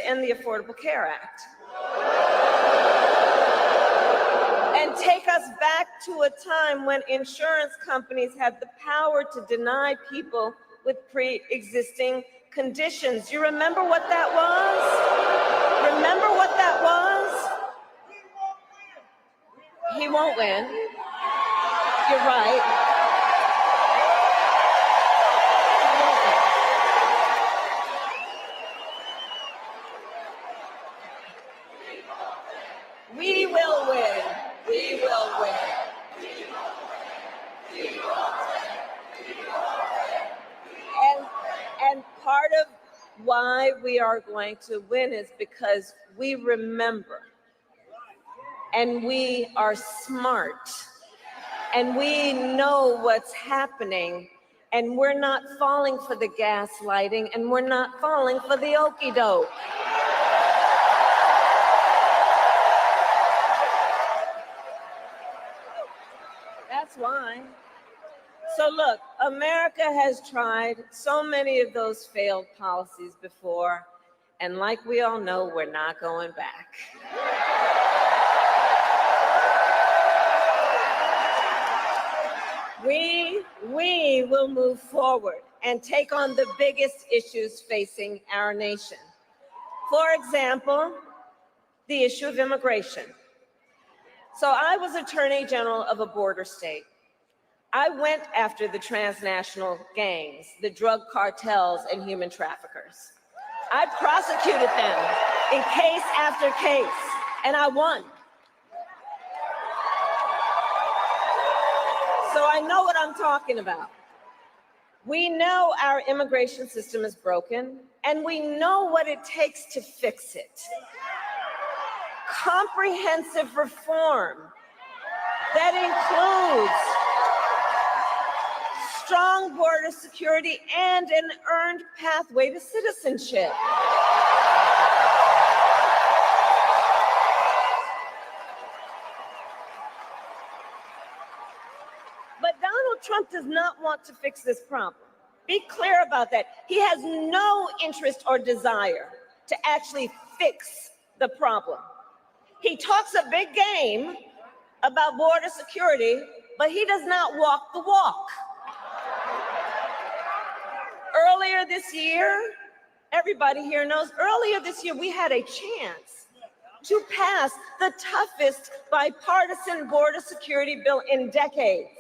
end the Affordable Care Act and take us back to a time when insurance companies had the power to deny people with pre-existing conditions. You remember what that was? Remember what that was? He won't win. You're right. We will win. We will win. And part of why we are going to win is because we remember and we are smart and we know what's happening and we're not falling for the gaslighting and we're not falling for the okie doke. That's why. So look, America has tried so many of those failed policies before, and like we all know, we're not going back. We will move forward and take on the biggest issues facing our nation. For example, the issue of immigration. So I was Attorney General of a border state. I went after the transnational gangs, the drug cartels, and human traffickers. I prosecuted them in case after case, and I won. So I know what I'm talking about. We know our immigration system is broken, and we know what it takes to fix it. Comprehensive reform that includes strong border security and an earned pathway to citizenship. But Donald Trump does not want to fix this problem. Be clear about that. He has no interest or desire to actually fix the problem. He talks a big game about border security, but he does not walk the walk. Earlier this year, everybody here knows, earlier this year, we had a chance to pass the toughest bipartisan border security bill in decades.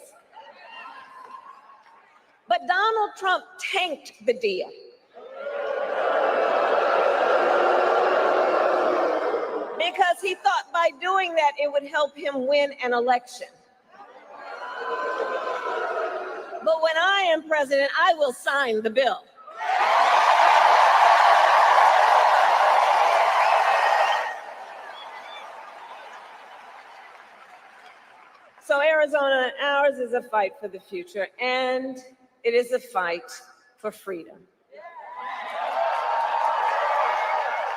But Donald Trump tanked the deal. Because he thought by doing that, it would help him win an election. But when I am president, I will sign the bill. So Arizona, ours is a fight for the future, and it is a fight for freedom.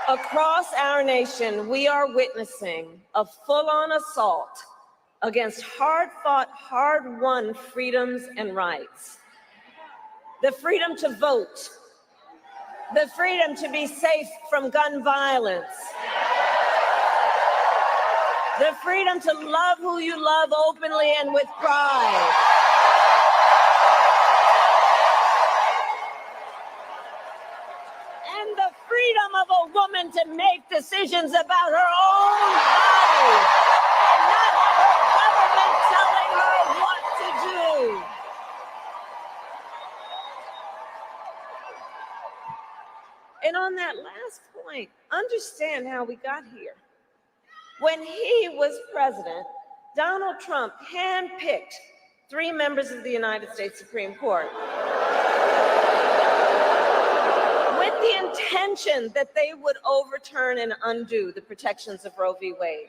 Across our nation, we are witnessing a full-on assault against hard-fought, hard-won freedoms and rights. The freedom to vote, the freedom to be safe from gun violence, the freedom to love who you love openly and with pride. And the freedom of a woman to make decisions about her own body and not have her government telling her what to do. And on that last point, understand how we got here. When he was president, Donald Trump handpicked 3 members of the United States Supreme Court with the intention that they would overturn and undo the protections of Roe v. Wade.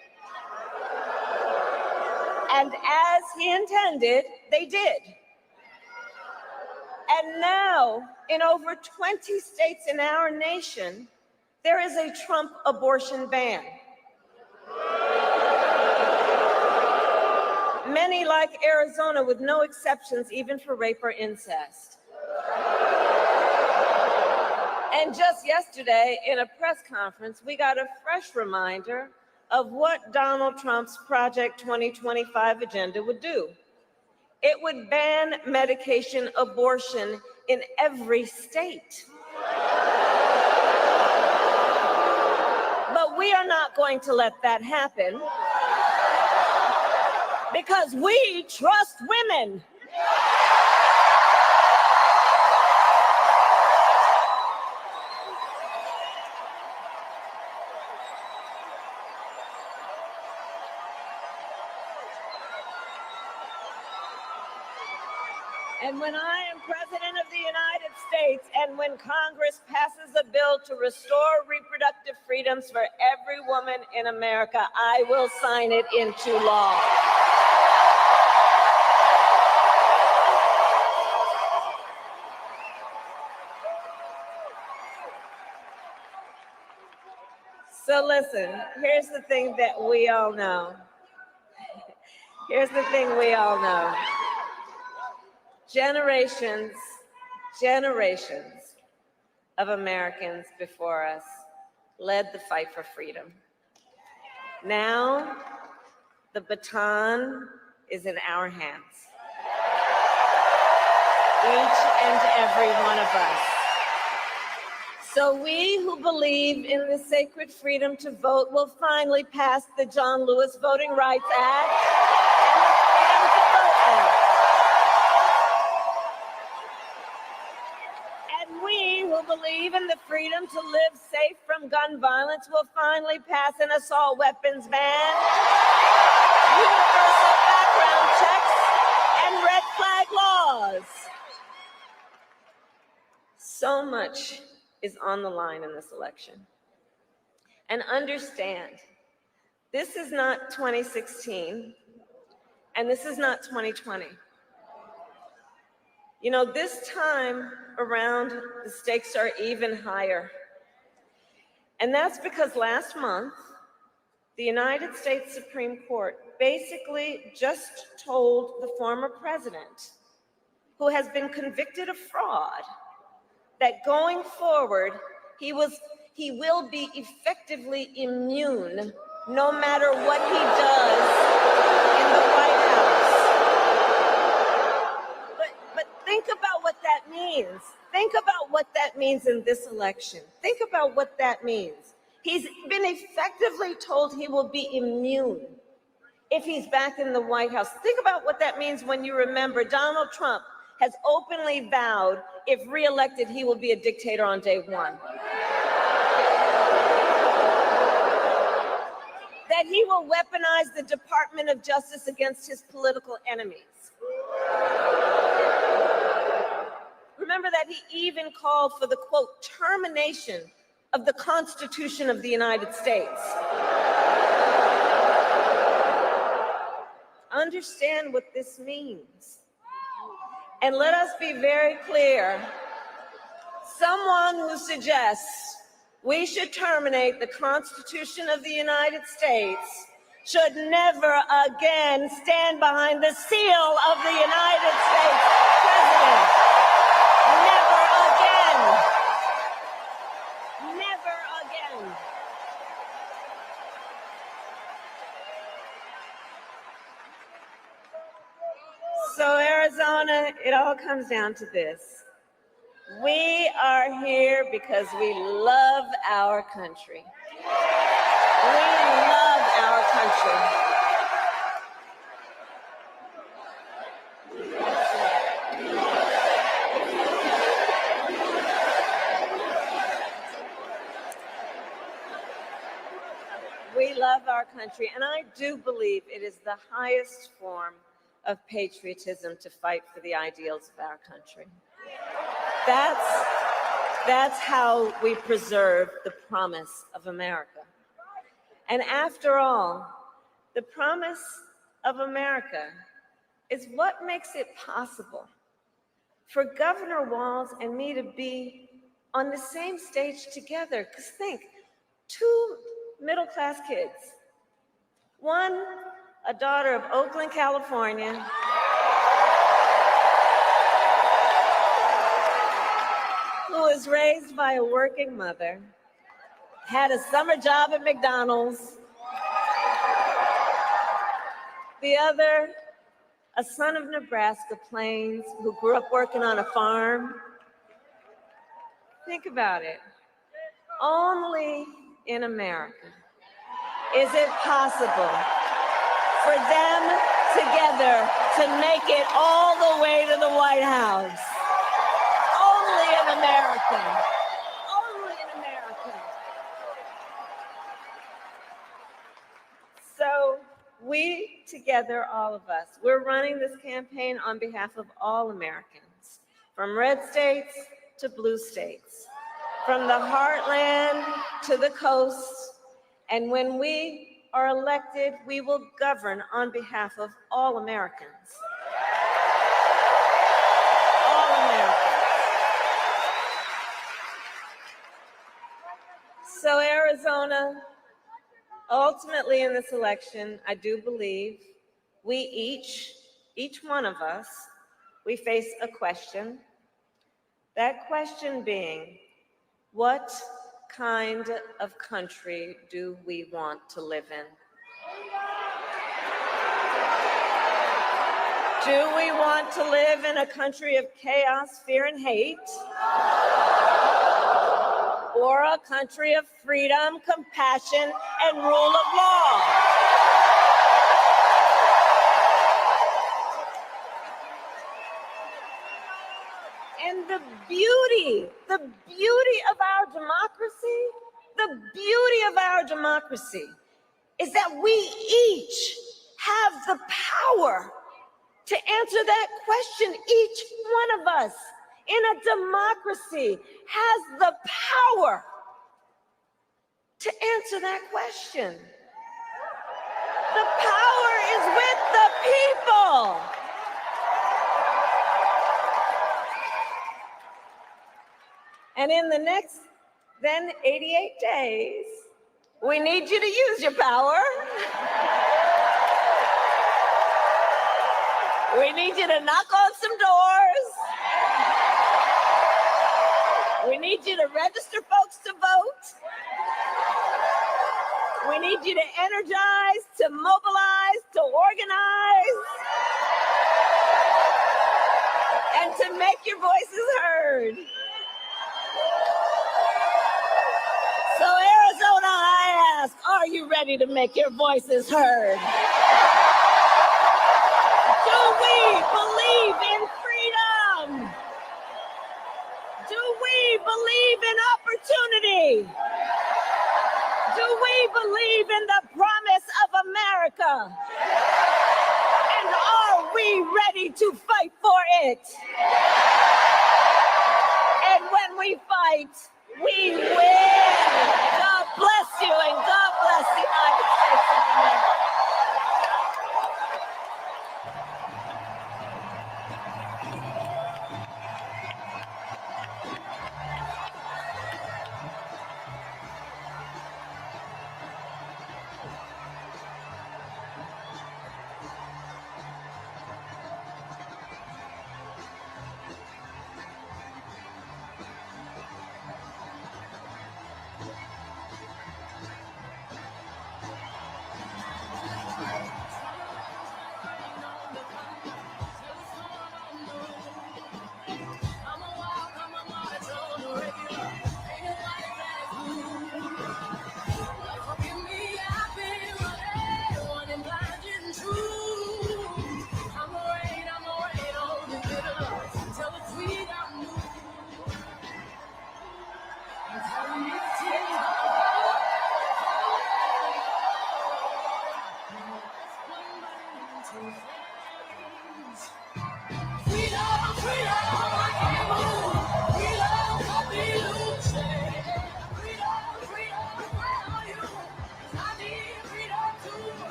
And as he intended, they did. And now, in over 20 states in our nation, there is a Trump abortion ban. Many, like Arizona, with no exceptions, even for rape or incest. And just yesterday, in a press conference, we got a fresh reminder of what Donald Trump's Project 2025 agenda would do. It would ban medication abortion in every state. But we are not going to let that happen because we trust women. And when I am president of the United States and when Congress passes a bill to restore reproductive freedoms for every woman in America, I will sign it into law. So listen, here's the thing that we all know. Here's the thing we all know. Generations of Americans before us led the fight for freedom. Now, the baton is in our hands. Each and every one of us. So we who believe in the sacred freedom to vote will finally pass the John Lewis Voting Rights Act and the Freedom to Vote Act. And we who believe in the freedom to live safe from gun violence will finally pass an assault weapons ban, universal background checks, and red flag laws. So much is on the line in this election. And understand, this is not 2016, and this is not 2020. You know, this time around, the stakes are even higher. And that's because last month, the United States Supreme Court basically just told the former president, who has been convicted of fraud, that going forward, he will be effectively immune no matter what he does in the White House. But think about what that means. Think about what that means in this election. Think about what that means. He's been effectively told he will be immune if he's back in the White House. Think about what that means when you remember Donald Trump has openly vowed if reelected, he will be a dictator on day one. That he will weaponize the Department of Justice against his political enemies. Remember that he even called for the, quote, termination of the Constitution of the United States. Understand what this means. And let us be very clear, someone who suggests we should terminate the Constitution of the United States should never again stand behind the seal of the United States president. Never again. Never again. So Arizona, it all comes down to this. We are here because we love our country. We love our country. We love our country, and I do believe it is the highest form of patriotism to fight for the ideals of our country. That's how we preserve the promise of America. And after all, the promise of America is what makes it possible for Governor Walz and me to be on the same stage together. Because think, two middle-class kids, one a daughter of Oakland, California, who was raised by a working mother, had a summer job at McDonald's. The other, a son of Nebraska Plains who grew up working on a farm. Think about it. Only in America is it possible for them together to make it all the way to the White House. Only in America. Only in America. So we together, all of us, we're running this campaign on behalf of all Americans, from red states to blue states, from the heartland to the coast. And when we are elected, we will govern on behalf of all Americans. All Americans. So Arizona, ultimately in this election, I do believe we each one of us, we face a question. That question being, what kind of country do we want to live in? Do we want to live in a country of chaos, fear, and hate? or a country of freedom, compassion, and rule of law. And the beauty of our democracy is that we each have the power to answer that question. Each one of us in a democracy has the power to answer that question. The power is with the people. And in the next, then 88 days, we need you to use your power. We need you to knock on some doors. We need you to register folks to vote. We need you to energize, to mobilize, to organize, and to make your voices heard. So Arizona, I ask, are you ready to make your voices heard? Do we believe in freedom? Do we believe in opportunity? Do we believe in the promise of America? And are we ready to fight for it? And when we fight, we win. God bless you and God bless the United States of America.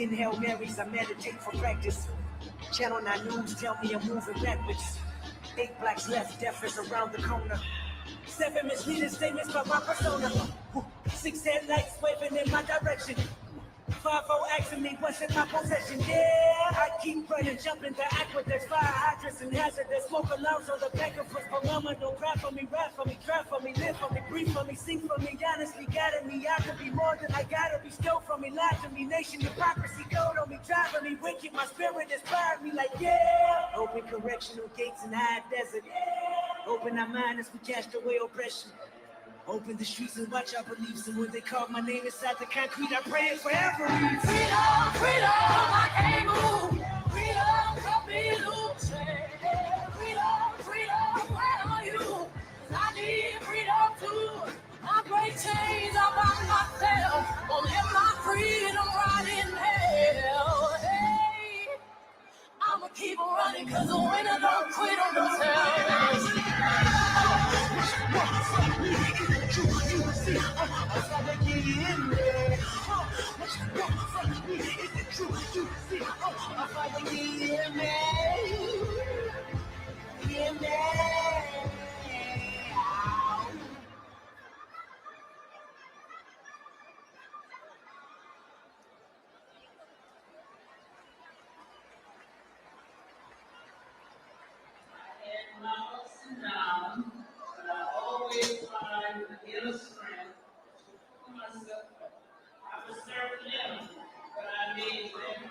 Hail Marys, I meditate for practice. Channel 9 News tell me I'm moving backwards. 8 blacks left, death is around the corner. 7 misleading statements by my persona. 6 headlights waving in my direction. 5-0 asking me what's in my possession. Yeah, I keep running, jumping the aqueducts, fire hydrants and hazardous. Smoke alarms on the back of us. Phenomenal, cry for me, rap for me, try for me, live for me, breathe for me, sing for me. Honestly, guiding me. I could be more than I gotta be. Stole from me, lied to me. Nation hypocrisy, code on me, driving me wicked. My spirit inspired me like, yeah. Open correctional gates in high desert. Open our minds as we cast away oppression. Open the streets and watch our beliefs. And when they call my name inside the concrete, I pray it forever. Freedom, freedom, I can't move. Freedom, cut me loose. Freedom, freedom, where are you? 'Cause I need freedom too. I break chains all by myself. Won't let my freedom rot in hell. Hey, I'ma keep on running 'cause the winner don't quit on themselves. But I always find the inner strength for myself. I was serving them, but I need them.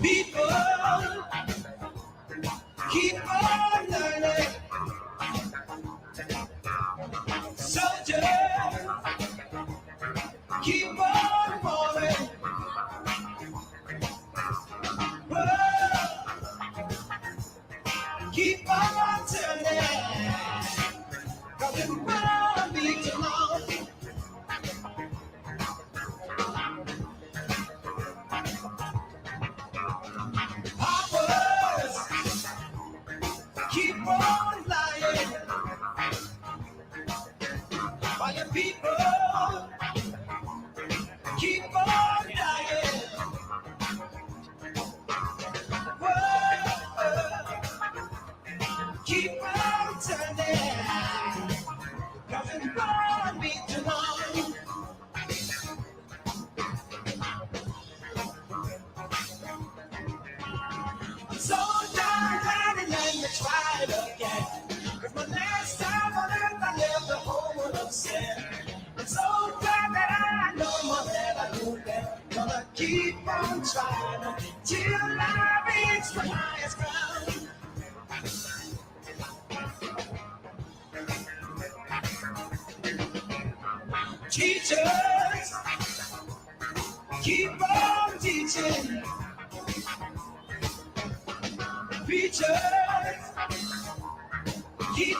People, keep on learning. Soldiers, keep on falling. Keep on turning. 'Cause it won't be too long. Powers, keep on lying. While your people keep on dying. Whoa, keep on turning. 'Cause it won't be too long. I'm so done and let me try it again. 'Cause my last time on earth I lived the whole world of sin. I'm so glad that I know more than I knew then. Gonna keep on trying till I reach the highest ground. Teachers, keep on teaching. Preachers, keep